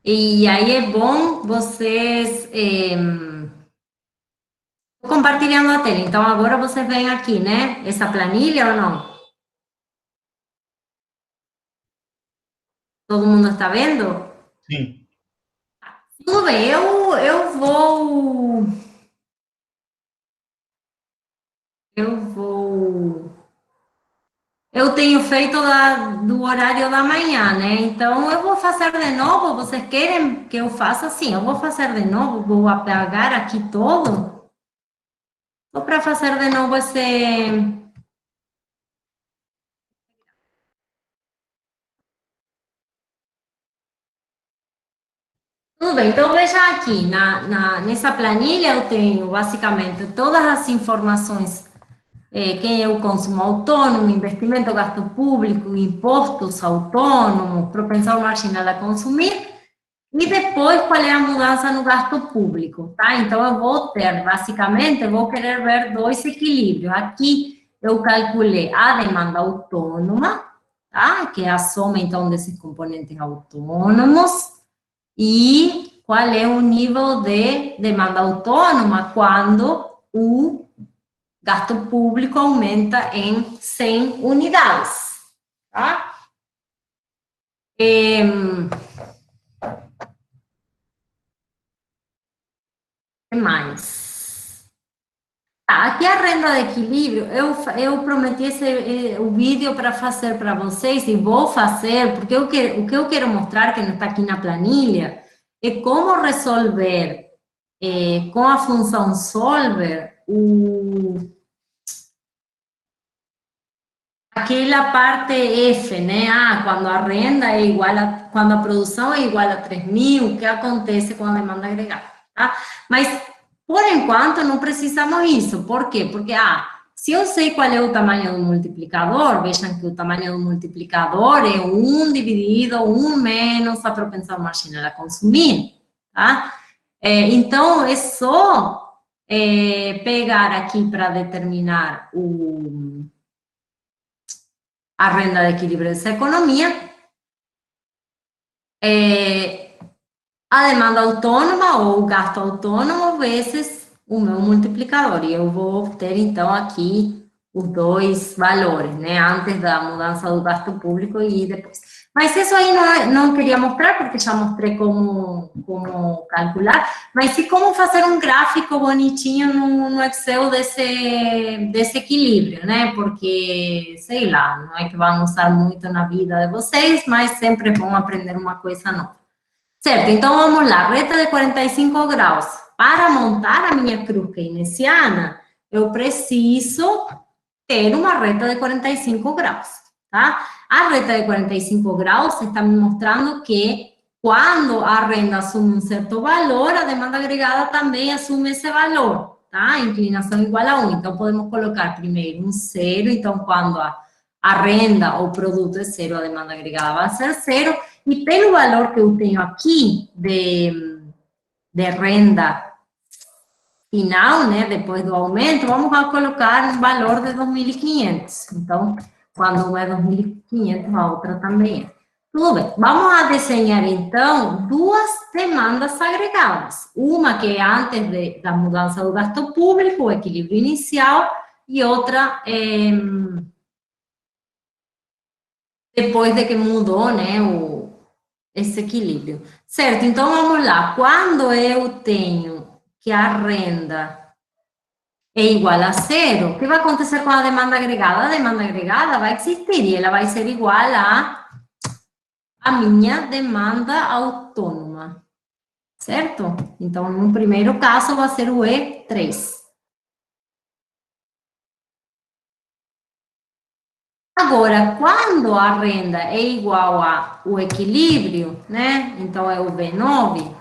E aí é bom vocês... compartilhando a tela. Então, agora você vem aqui, né? Essa planilha ou não? Todo mundo está vendo? Sim. Tudo bem, eu vou... Eu tenho feito do horário da manhã, né? Então, eu vou fazer de novo. Vocês querem que eu faça assim? Eu vou fazer de novo, vou apagar aqui todo. Só para fazer de novo esse... Tudo bem, então veja aqui, nessa planilha eu tenho basicamente todas as informações, quem é o consumo autônomo, investimento, gasto público, impostos autônomos, propensão marginal a consumir, e depois qual é a mudança no gasto público, tá? Então eu vou ter, basicamente, eu vou querer ver dois equilíbrios. Aqui eu calculei a demanda autônoma, tá? Que é a soma, então, desses componentes autônomos, e qual é o nível de demanda autônoma quando o gasto público aumenta em 100 unidades, tá? Que mais? Tá, aqui a renda de equilíbrio, eu prometi o vídeo para fazer para vocês e vou fazer, porque o que eu quero mostrar, que não está aqui na planilha, é como resolver com a função solver aquela parte F, né? Quando a renda é igual quando a produção é igual a 3.000, o que acontece com a demanda agregada, tá? Mas, por enquanto, não precisamos isso. Por quê? Porque, se eu sei qual é o tamanho do multiplicador, vejam que o tamanho do multiplicador é 1 dividido 1 menos a propensão marginal a consumir, tá? Então, é só pegar aqui para determinar a renda de equilíbrio dessa economia, a demanda autônoma ou o gasto autônomo vezes o meu multiplicador. E eu vou ter, então, aqui os dois valores, né? Antes da mudança do gasto público e depois. Mas isso aí não queria mostrar, porque já mostrei como calcular, mas sim como fazer um gráfico bonitinho no Excel desse equilíbrio, né? Porque, sei lá, não é que vão usar muito na vida de vocês, mas sempre vão aprender uma coisa nova. Certo, então vamos lá, reta de 45 graus. Para montar a minha cruz keynesiana, eu preciso ter uma reta de 45 graus, tá? A reta de 45 graus está me mostrando que quando a renda assume um certo valor, a demanda agregada também assume esse valor, tá? Inclinação igual a 1. Então, podemos colocar primeiro um zero. Então, quando a renda ou produto é zero, a demanda agregada vai ser zero. E pelo valor que eu tenho aqui de renda final, né, depois do aumento, vamos colocar um valor de 2.500. Então, quando uma é 2.500, a outra também é. Tudo bem. Vamos a desenhar, então, duas demandas agregadas. Uma que é antes da mudança do gasto público, o equilíbrio inicial, e outra depois de que mudou, né, esse equilíbrio. Certo? Então, vamos lá. Quando eu tenho que a renda é igual a zero, o que vai acontecer com a demanda agregada? A demanda agregada vai existir e ela vai ser igual a minha demanda autônoma, certo? Então, no primeiro caso, vai ser o E3. Agora, quando a renda é igual ao equilíbrio, né? Então, é o B9,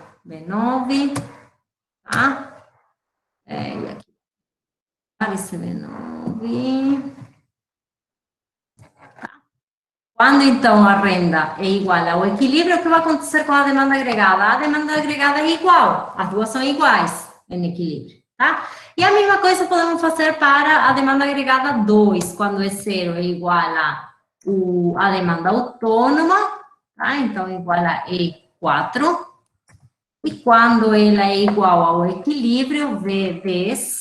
tá? E aqui, esse B9. Quando, então, a renda é igual ao equilíbrio, o que vai acontecer com a demanda agregada? A demanda agregada é igual, as duas são iguais em equilíbrio, tá? E a mesma coisa podemos fazer para a demanda agregada 2, quando é zero é igual a demanda autônoma, tá? Então, igual a E4. E quando ela é igual ao equilíbrio, V10,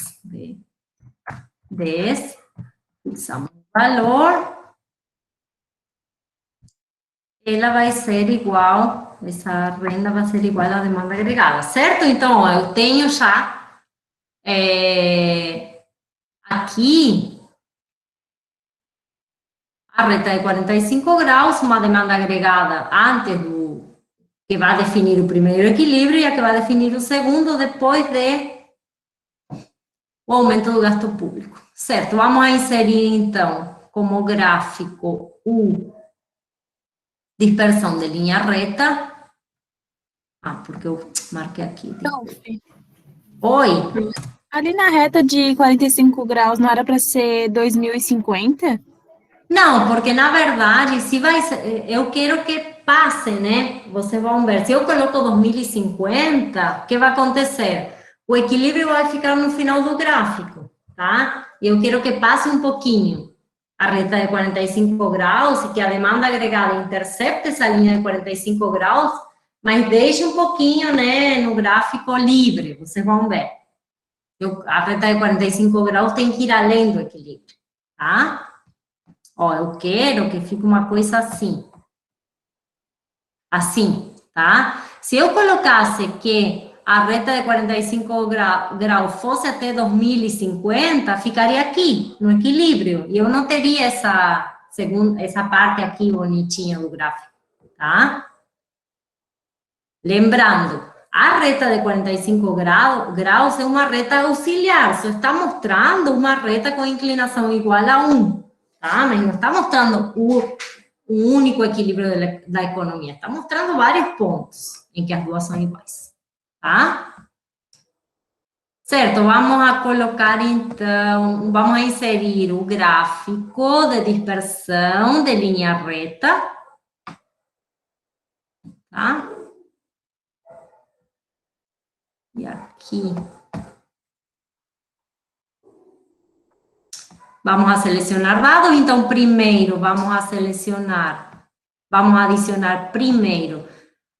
fixamos o valor, ela vai ser igual, essa renda vai ser igual à demanda agregada, certo? Então, ó, eu tenho já aqui a reta de 45 graus, uma demanda agregada antes que vai definir o primeiro equilíbrio e a que vai definir o segundo depois o aumento do gasto público, certo? Vamos a inserir, então, como gráfico dispersão de linha reta. Porque eu marquei aqui. Oi? Ali na reta de 45 graus, não era para ser 2050? Não, porque na verdade, se vai ser, eu quero que passe, né? Vocês vão ver. Se eu coloco 2050, o que vai acontecer? O equilíbrio vai ficar no final do gráfico, tá? E eu quero que passe um pouquinho a reta de 45 graus e que a demanda agregada intercepte essa linha de 45 graus, mas deixe um pouquinho, né, no gráfico livre, vocês vão ver. A reta de 45 graus tem que ir além do equilíbrio, tá? Ó, eu quero que fique uma coisa assim. Assim, tá? Se eu colocasse que a reta de 45 graus fosse até 2050, ficaria aqui, no equilíbrio. E eu não teria essa parte aqui bonitinha do gráfico, tá? Lembrando, a reta de 45 graus é uma reta auxiliar, só está mostrando uma reta com inclinação igual a 1, tá? Mas não está mostrando o único equilíbrio da economia, está mostrando vários pontos em que as duas são iguais, tá? Certo, vamos a colocar, então, vamos a inserir o gráfico de dispersão de linha reta, tá? E aqui. Vamos a seleccionar dados, então primeiro vamos adicionar primeiro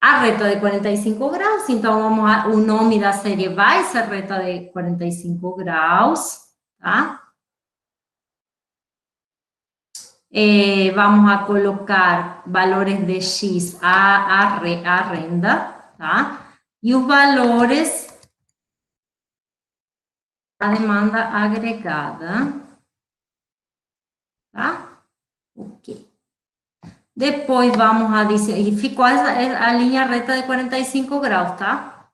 a reta de 45 graus, então o nome da série vai ser reta de 45 graus, tá? Vamos a colocar valores de X a renda, tá? E os valores da demanda agregada, tá? Ok. Depois vamos adicionar, e ficou a linha reta de 45 graus, tá?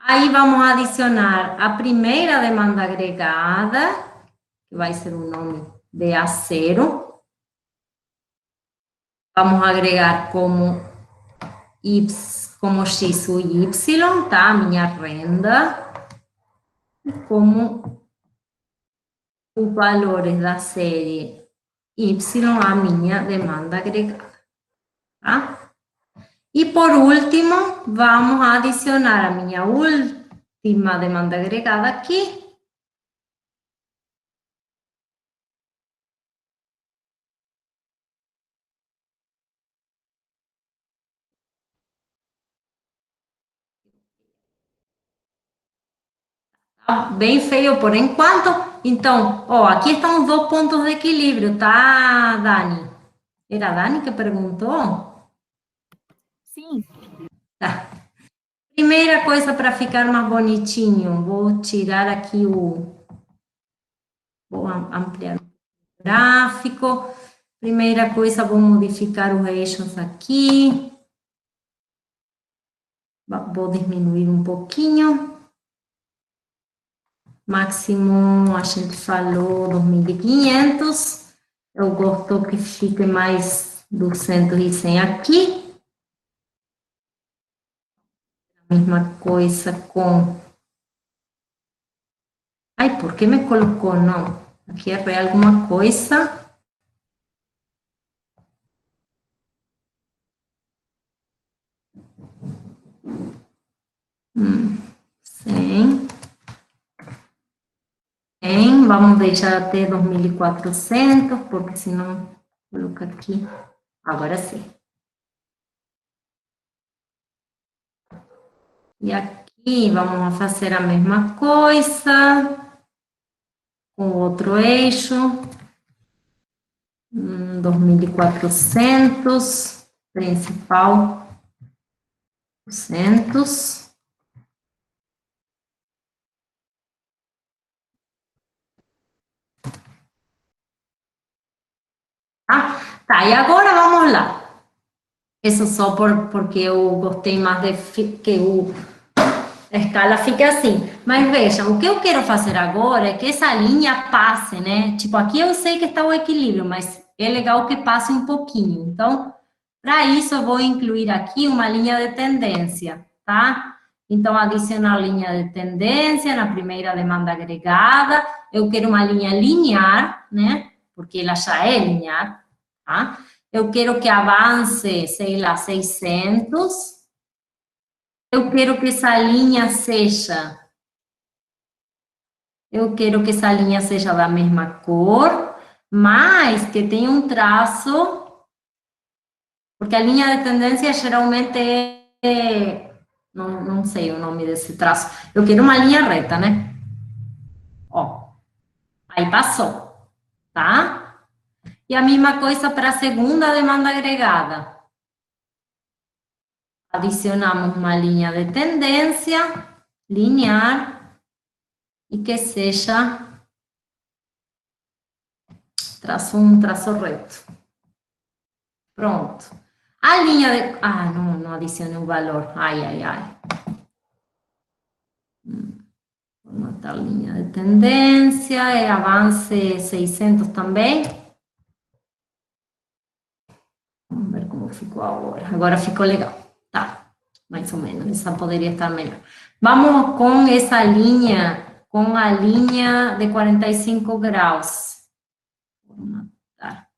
Aí vamos adicionar a primeira demanda agregada, que vai ser o nome de A0. Vamos agregar como X o Y, tá? Minha renda. E como os valores da série Y, a minha demanda agregada, tá? E por último, vamos adicionar a minha última demanda agregada aqui. Bem feio por enquanto. Então, ó, aqui estão os dois pontos de equilíbrio, tá, Dani? Era a Dani que perguntou? Sim. Tá. Primeira coisa para ficar mais bonitinho, vou tirar aqui vou ampliar o gráfico. Primeira coisa, vou modificar os eixos aqui. Vou diminuir um pouquinho. Máximo, a gente falou 2.500. Eu gosto que fique mais 200 aqui. A mesma coisa com... Ai, por que me colocou? Não. Aqui errei alguma coisa. Sim. Bem, vamos deixar até 2.400, porque senão coloca aqui. Agora sim. E aqui vamos fazer a mesma coisa com outro eixo. 2.400, principal 200. Tá, e agora vamos lá. Isso só porque eu gostei mais de que a escala fique assim. Mas veja, o que eu quero fazer agora é que essa linha passe, né? Tipo, aqui eu sei que está o equilíbrio, mas é legal que passe um pouquinho. Então, para isso, eu vou incluir aqui uma linha de tendência, tá? Então, adicionar a linha de tendência na primeira demanda agregada. Eu quero uma linha linear, né? Porque ela já é linear, tá? Eu quero que avance, sei lá, 600. Eu quero que essa linha seja... Eu quero que essa linha seja da mesma cor, mas que tenha um traço... Porque a linha de tendência geralmente não sei o nome desse traço. Eu quero uma linha reta, né? Ó, aí passou, tá? E a mesma coisa para a segunda demanda agregada. Adicionamos uma linha de tendência linear e que seja um traço reto. Pronto. A linha de... Ah, não adicionei o valor. Ai, ai, ai. Vou matar a linha de tendência, avance 600 também. Vamos ver como ficou agora. Agora ficou legal, tá? Mais ou menos, essa poderia estar melhor. Vamos com essa linha, com a linha de 45 graus. Vou matar.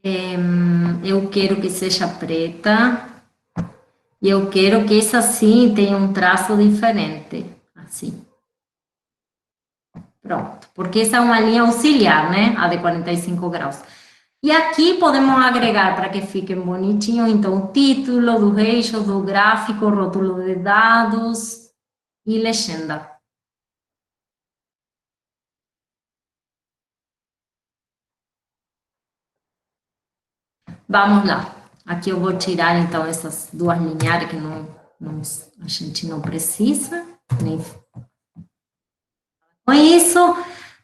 Eu quero que seja preta. E eu quero que essa sim tenha um traço diferente. Assim. Pronto. Porque essa é uma linha auxiliar, né? A de 45 graus. E aqui podemos agregar para que fiquem bonitinhos, então, o título do eixo, do gráfico, rótulo de dados e legenda. Vamos lá. Aqui eu vou tirar, então, essas duas linhares que a gente não precisa. Com isso,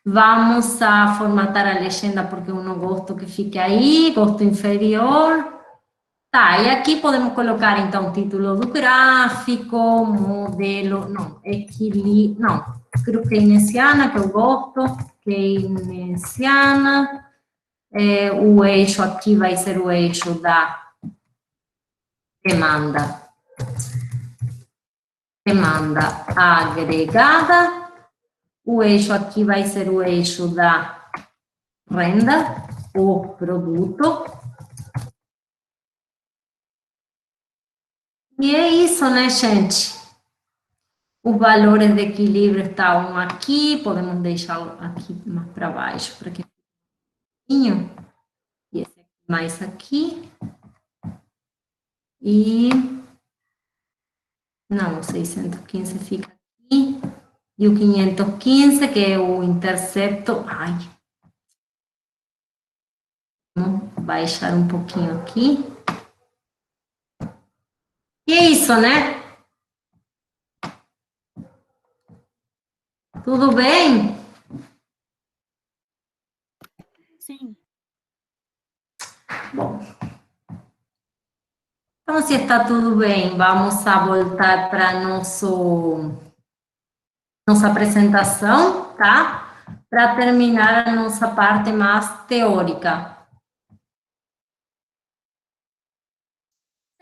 vamos a formatar a legenda, porque eu não gosto que fique aí, gosto inferior. Tá, e aqui podemos colocar, então, o título do gráfico, modelo, não, equilíbrio, não, keynesiana, que eu gosto, keynesiana. O eixo aqui vai ser o eixo da demanda agregada. O eixo aqui vai ser o eixo da renda, o produto. E é isso, né, gente? Os valores de equilíbrio estão aqui, podemos deixar aqui mais para baixo, para que e esse aqui mais aqui. E não, o 615 fica aqui. E o 515, que é o intercepto. Ai. Vamos baixar um pouquinho aqui. E é isso, né? Tudo bem? Sim. Bom. Então, se está tudo bem, vamos a voltar para nossa apresentação, tá? Para terminar a nossa parte mais teórica.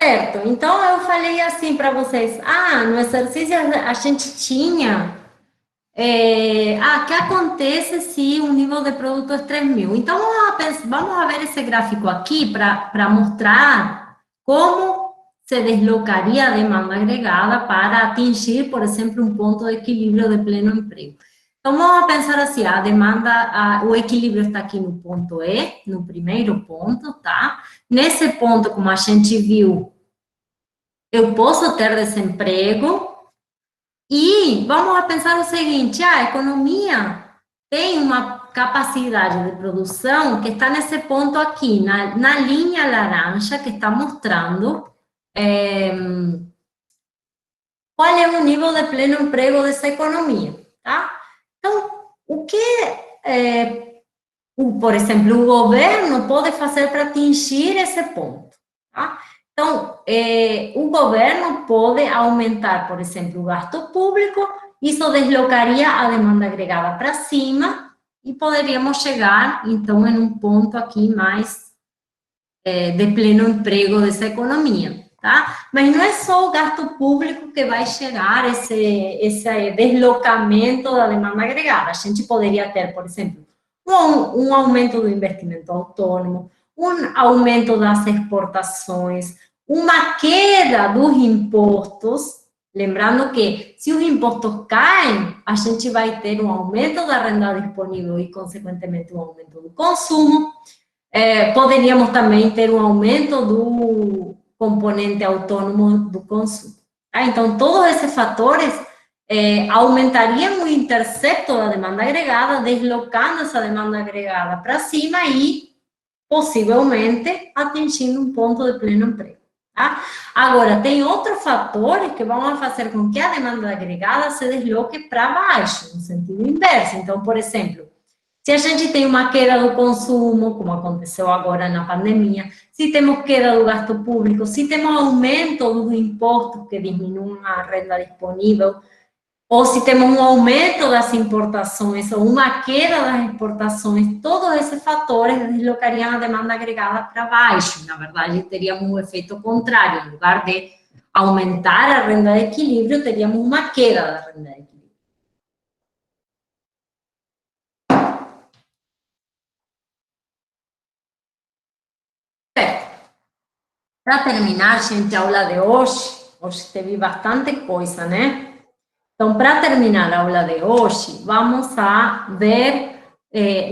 Certo, então eu falei assim para vocês, no exercício a gente tinha, que acontece se o nível de produto é 3.000. Então, vamos a ver esse gráfico aqui para mostrar como se deslocaria a demanda agregada para atingir, por exemplo, um ponto de equilíbrio de pleno emprego. Então, vamos pensar assim, o equilíbrio está aqui no ponto E, no primeiro ponto, tá? Nesse ponto, como a gente viu, eu posso ter desemprego e vamos pensar o seguinte, a economia tem uma capacidade de produção que está nesse ponto aqui, na linha laranja, que está mostrando qual é o nível de pleno emprego dessa economia, tá? Então, por exemplo, o governo pode fazer para atingir esse ponto, tá? Então, o governo pode aumentar, por exemplo, o gasto público, isso deslocaria a demanda agregada para cima e poderíamos chegar, então, em um ponto aqui mais de pleno emprego dessa economia, tá? Mas não é só o gasto público que vai chegar esse deslocamento da demanda agregada. A gente poderia ter, por exemplo, um aumento do investimento autônomo, um aumento das exportações, uma queda dos impostos. Lembrando que, se os impostos caem, a gente vai ter um aumento da renda disponível e, consequentemente, um aumento do consumo. Poderíamos também ter um aumento do componente autônomo do consumo. Então, todos esses fatores aumentariam o intercepto da demanda agregada, deslocando essa demanda agregada para cima e, possivelmente, atingindo um ponto de pleno emprego. Tá? Agora, tem outros fatores que vão fazer com que a demanda agregada se desloque para baixo, no sentido inverso. Então, por exemplo, se a gente tem uma queda do consumo, como aconteceu agora na pandemia, se temos queda do gasto público, se temos aumento dos impostos que diminuem a renda disponível, ou se temos um aumento das importações ou uma queda das exportações, todos esses fatores deslocariam a demanda agregada para baixo. Na verdade, teríamos um efeito contrário. Em lugar de aumentar a renda de equilíbrio, teríamos uma queda da renda de equilíbrio. Para terminar, gente, a aula de hoje teve bastante coisa, né? Então, para terminar a aula de hoje, vamos a ver,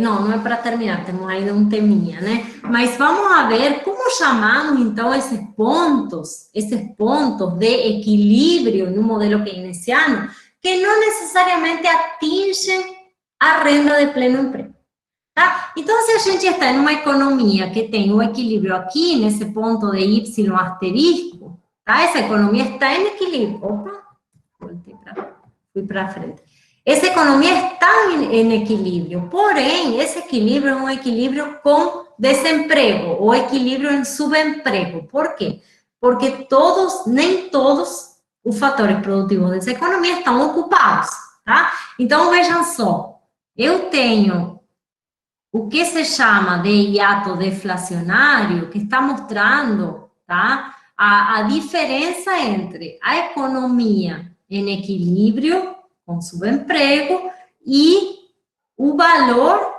não é para terminar, temos ainda um teminha, né? Mas vamos a ver como chamamos, então, esses pontos de equilíbrio no modelo keynesiano, que não necessariamente atingem a renda de pleno emprego. Tá? Então, se a gente está em uma economia que tem o equilíbrio aqui, nesse ponto de Y asterisco, tá? Essa economia está em equilíbrio. Opa, fui para frente. Essa economia está em equilíbrio, porém, esse equilíbrio é um equilíbrio com desemprego, ou equilíbrio em subemprego. Por quê? Porque nem todos os fatores produtivos dessa economia estão ocupados, tá? Então, vejam só, eu tenho o que se chama de hiato deflacionário, que está mostrando, tá, a diferença entre a economia em equilíbrio, com subemprego, e o valor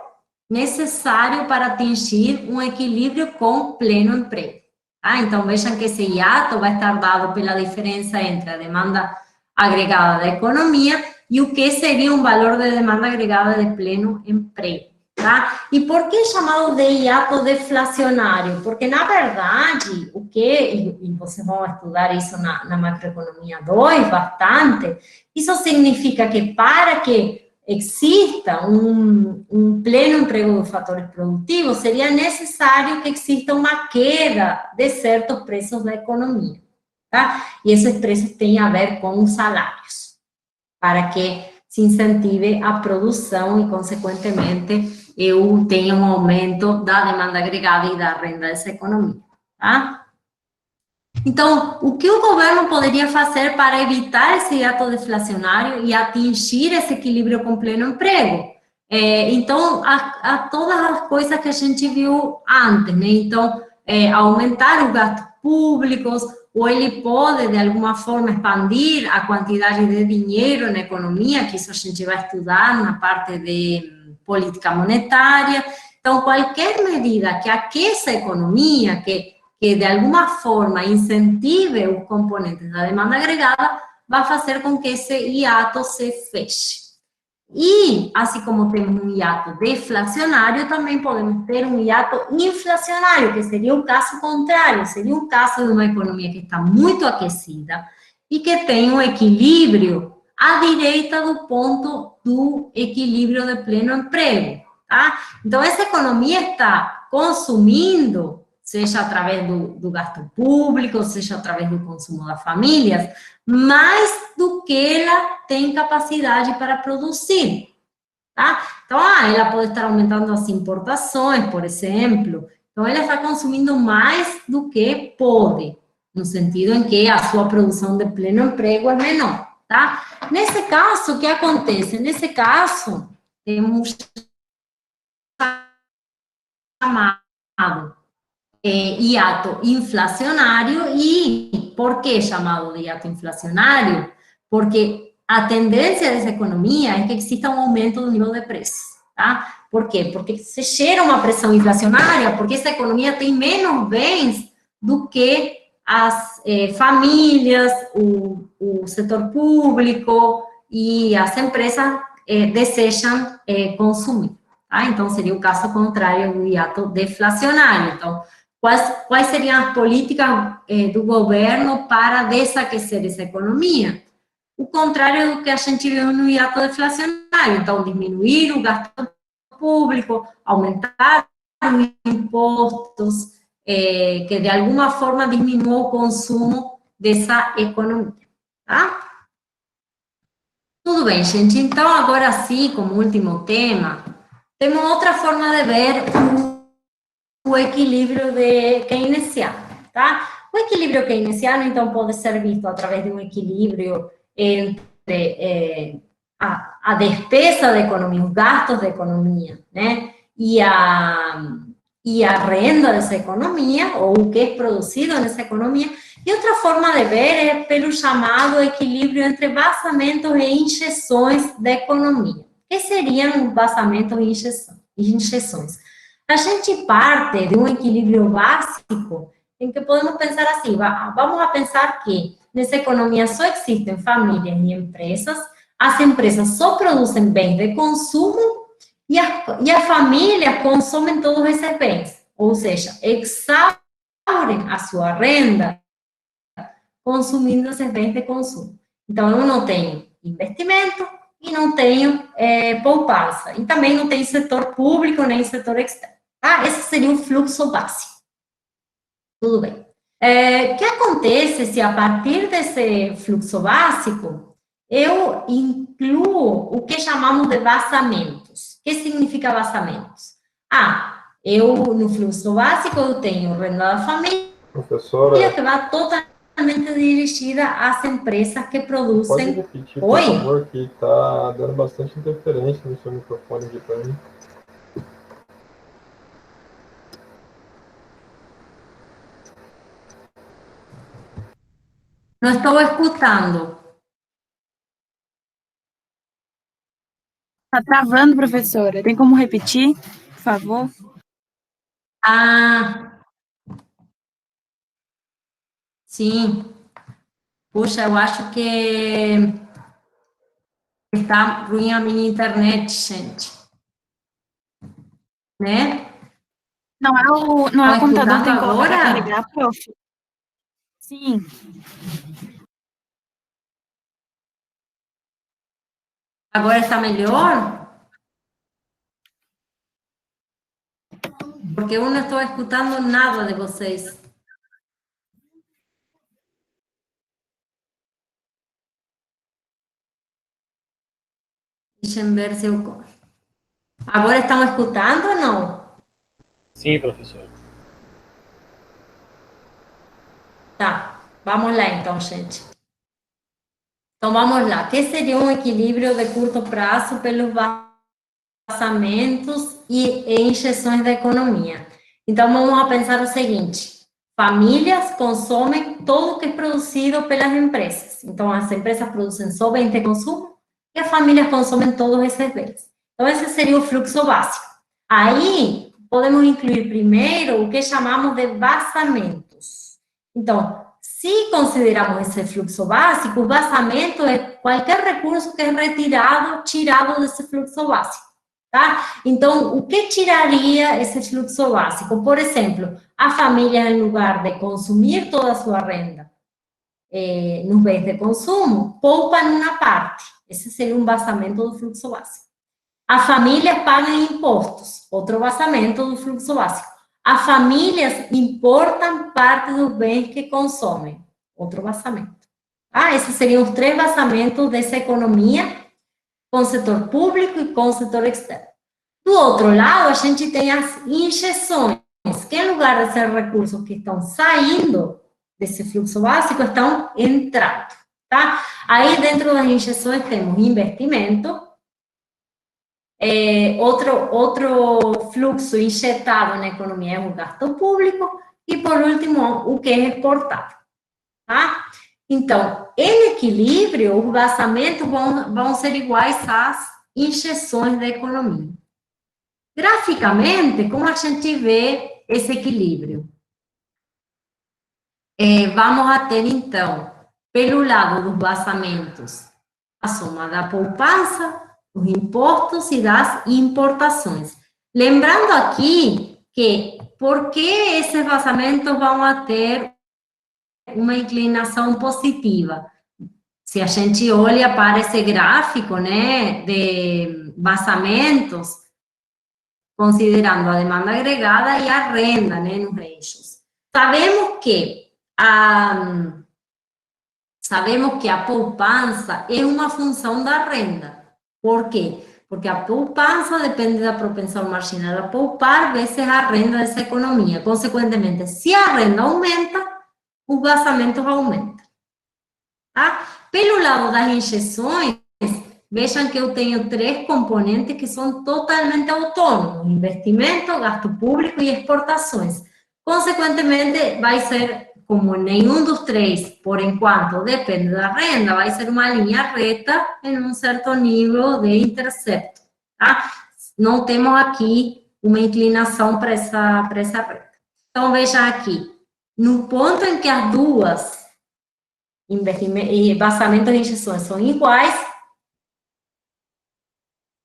necessário para atingir um equilíbrio com pleno emprego. Tá? Então, vejam que esse hiato vai estar dado pela diferença entre a demanda agregada da economia e o que seria um valor de demanda agregada de pleno emprego. Tá? E por que é chamado de hiato deflacionário? Porque, na verdade, e vocês vão estudar isso na macroeconomia 2 bastante, isso significa que para que exista um pleno emprego dos fatores produtivos, seria necessário que exista uma queda de certos preços da economia. Tá? E esses preços têm a ver com os salários, para que se incentive a produção e, consequentemente, eu tenho um aumento da demanda agregada e da renda dessa economia, tá? Então, o que o governo poderia fazer para evitar esse hiato deflacionário e atingir esse equilíbrio com pleno emprego? Então, a todas as coisas que a gente viu antes, né? Então, aumentar os gastos públicos, ou ele pode, de alguma forma, expandir a quantidade de dinheiro na economia, que isso a gente vai estudar na parte de política monetária. Então, qualquer medida que aqueça a economia, que de alguma forma incentive os componentes da demanda agregada, vai fazer com que esse hiato se feche. E, assim como temos um hiato deflacionário, também podemos ter um hiato inflacionário, que seria o caso contrário, seria um caso de uma economia que está muito aquecida e que tem um equilíbrio à direita do ponto do equilíbrio de pleno emprego, tá? Então, essa economia está consumindo, seja através do gasto público, seja através do consumo das famílias, mais do que ela tem capacidade para produzir, tá? Então, ela pode estar aumentando as importações, por exemplo. Então, ela está consumindo mais do que pode, no sentido em que a sua produção de pleno emprego é menor, tá? Nesse caso, o que acontece? Nesse caso, temos chamado hiato inflacionário. E por que chamado de hiato inflacionário? Porque a tendência dessa economia é que exista um aumento do nível de preços, tá? Por quê? Porque se gera uma pressão inflacionária, porque essa economia tem menos bens do que as famílias, o setor público e as empresas desejam consumir, tá? Então, seria o caso contrário do hiato deflacionário. Então, quais seriam as políticas do governo para desaquecer essa economia? O contrário do que a gente viu no hiato deflacionário. Então, diminuir o gasto público, aumentar os impostos, que de alguma forma diminua o consumo dessa economia, tá? Tudo bem, gente. Então, agora sim, como último tema, temos outra forma de ver o equilíbrio keynesiano, tá? O equilíbrio keynesiano, então, pode ser visto através de um equilíbrio entre a despesa da economia, os gastos da economia, né? E a renda dessa economia, ou o que é produzido nessa economia. E outra forma de ver é pelo chamado equilíbrio entre vazamentos e injeções da economia. O que seriam vazamentos e injeções? A gente parte de um equilíbrio básico em que podemos pensar assim, vamos a pensar que nessa economia só existem famílias e empresas, as empresas só produzem bens de consumo e as famílias consomem todos esses bens, ou seja, exaurem a sua renda consumindo esses bens de consumo. Então, eu não tenho investimento e não tenho poupança. E também não tenho setor público nem setor externo. Tá? Esse seria o fluxo básico. Tudo bem. O que acontece se a partir desse fluxo básico eu incluo o que chamamos de vazamentos? O que significa vazamentos? No fluxo básico eu tenho renda da família, Professora, que vai totalmente dirigida às empresas que pode produzem. repetir, por favor, que está dando bastante interferência no seu microfone aqui para mim. Não estou escutando. Tá travando, professora. Tem como repetir, por favor? Sim. Puxa, eu acho que está ruim a minha internet, gente. Né? Não é o computador, tem como agora? carregar, prof? Sim. Agora está melhor? Porque eu não estou escutando nada de vocês. Deixem ver se eu... Agora estão escutando ou não? Sim, professor. Tá, vamos lá então, gente. Então, vamos lá. O que seria um equilíbrio de curto prazo pelos vazamentos e injeções da economia? Então, vamos pensar o seguinte. Famílias consomem tudo que é produzido pelas empresas. Então, as empresas produzem só bens de consumo e as famílias consomem todos esses bens. Então, esse seria o fluxo básico. Aí, podemos incluir primeiro o que chamamos de vazamentos. Então, se consideramos esse fluxo básico, o vazamento é qualquer recurso que é tirado desse fluxo básico, tá? Então, o que tiraria esse fluxo básico? Por exemplo, a família, em lugar de consumir toda a sua renda nos bens de consumo, poupa numa parte. Esse seria um vazamento do fluxo básico. As famílias pagam impostos, outro vazamento do fluxo básico. As famílias importam parte dos bens que consomem, outro vazamento. Esses seriam os 3 vazamentos dessa economia, com o setor público e com o setor externo. Do outro lado, a gente tem as injeções, que em lugar de ser recursos que estão saindo desse fluxo básico, estão entrando, tá? Aí, dentro das injeções, temos investimento, outro fluxo injetado na economia é o gasto público, e, por último, o que é exportado, tá? Então, em equilíbrio, os vazamentos vão ser iguais às injeções da economia. Graficamente, como a gente vê esse equilíbrio? Vamos ter, então, pelo lado dos vazamentos, a soma da poupança, dos impostos e das importações. Lembrando aqui que, por que esses vazamentos vão ter uma inclinação positiva? Se a gente olha para esse gráfico, né, de vazamentos, considerando a demanda agregada e a renda, né, nos eixos. Sabemos que a poupança é uma função da renda. Por quê? Porque a poupança depende da propensão marginal a poupar vezes a renda dessa economia. Consequentemente, se a renda aumenta, os vazamentos aumentam. Tá? Pelo lado das injeções, vejam que eu tenho 3 componentes que são totalmente autônomos: investimento, gasto público e exportações. Consequentemente, vai ser, como nenhum dos 3, por enquanto, depende da renda, vai ser uma linha reta em um certo nível de intercepto, tá? Não temos aqui uma inclinação para essa reta. Então, vejam aqui, no ponto em que as duas, vazamentos e injeções, são iguais,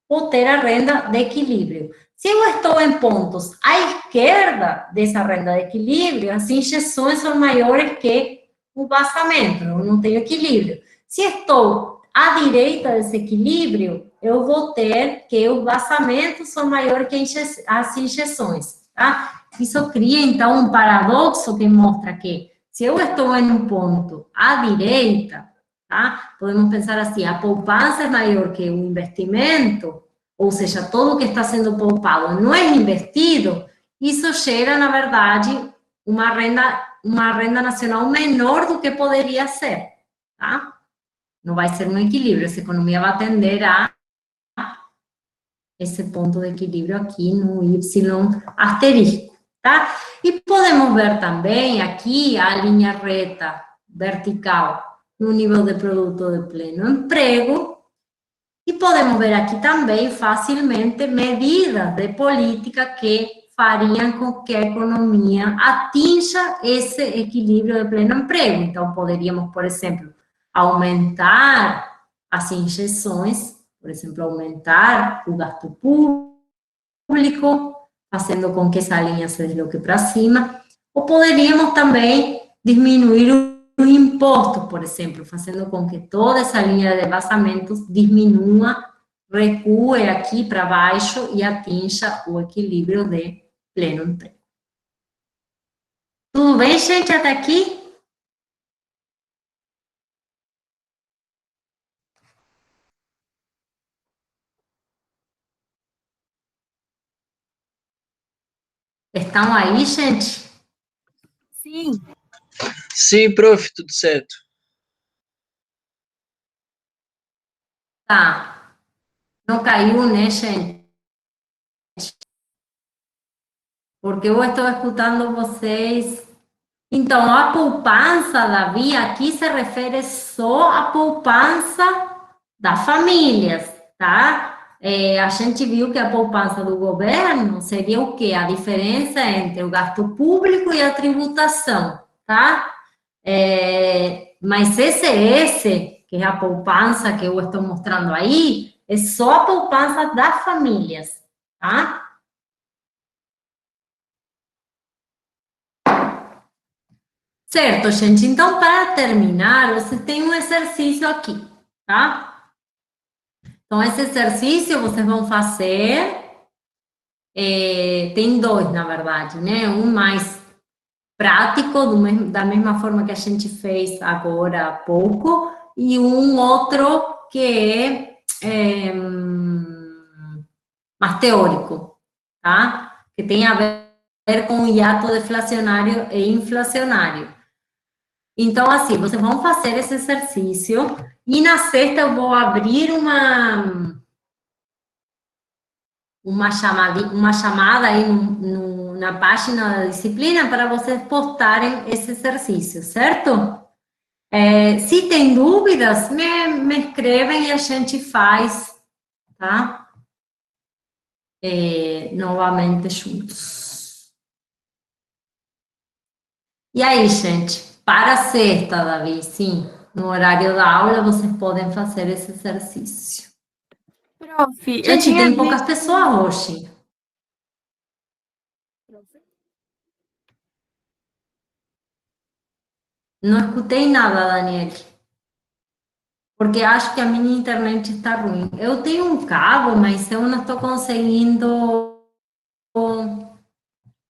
vou ter a renda de equilíbrio. Se eu estou em pontos à esquerda dessa renda de equilíbrio, as injeções são maiores que o vazamento, eu não tenho equilíbrio. Se estou à direita desse equilíbrio, eu vou ter que os vazamentos são maiores que as injeções, tá? Isso cria, então, um paradoxo que mostra que, se eu estou em um ponto à direita, tá? Podemos pensar assim, a poupança é maior que o investimento, ou seja, todo o que está sendo poupado não é investido, isso gera, na verdade, uma renda nacional menor do que poderia ser, tá? Não vai ser um equilíbrio, essa economia vai tender a esse ponto de equilíbrio aqui no Y asterisco, tá? E podemos ver também aqui a linha reta vertical no nível de produto de pleno emprego, e podemos ver aqui também facilmente medidas de política que fariam com que a economia atinja esse equilíbrio de pleno emprego. Então, poderíamos, por exemplo, aumentar as injeções, por exemplo, aumentar o gasto público, fazendo com que essa linha se desloque para cima, ou poderíamos também diminuir o imposto, por exemplo, fazendo com que toda essa linha de vazamentos diminua, recue aqui para baixo e atinja o equilíbrio de pleno emprego. Tudo bem, gente, até aqui? Estão aí, gente? Sim. Sim, prof, tudo certo. Tá. Não caiu, né, gente? Porque eu estou escutando vocês. Então, a poupança, Davi, aqui se refere só à poupança das famílias, tá? A gente viu que a poupança do governo seria o quê? A diferença entre o gasto público e a tributação, tá? Mas esse, que é a poupança que eu estou mostrando aí, é só a poupança das famílias, tá? Certo, gente? Então, para terminar, você tem um exercício aqui, tá? Então, esse exercício vocês vão fazer, tem dois, na verdade, né? Um mais prático, da mesma forma que a gente fez agora há pouco, e um outro que é mais teórico, tá? Que tem a ver com o hiato deflacionário e inflacionário. Então, assim, vocês vão fazer esse exercício, e na sexta eu vou abrir uma chamada aí na página da disciplina para vocês postarem esse exercício, certo? Se tem dúvidas, me escrevem e a gente faz, tá? Novamente juntos. E aí, gente? Para a sexta, Davi, sim. No horário da aula, vocês podem fazer esse exercício. Prof, eu Gente, tinha tem poucas pessoas hoje. Não escutei nada, Daniel. Porque acho que a minha internet está ruim. Eu tenho um cabo, mas eu não estou conseguindo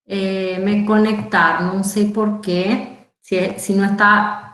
me conectar. Não sei por quê. Se não está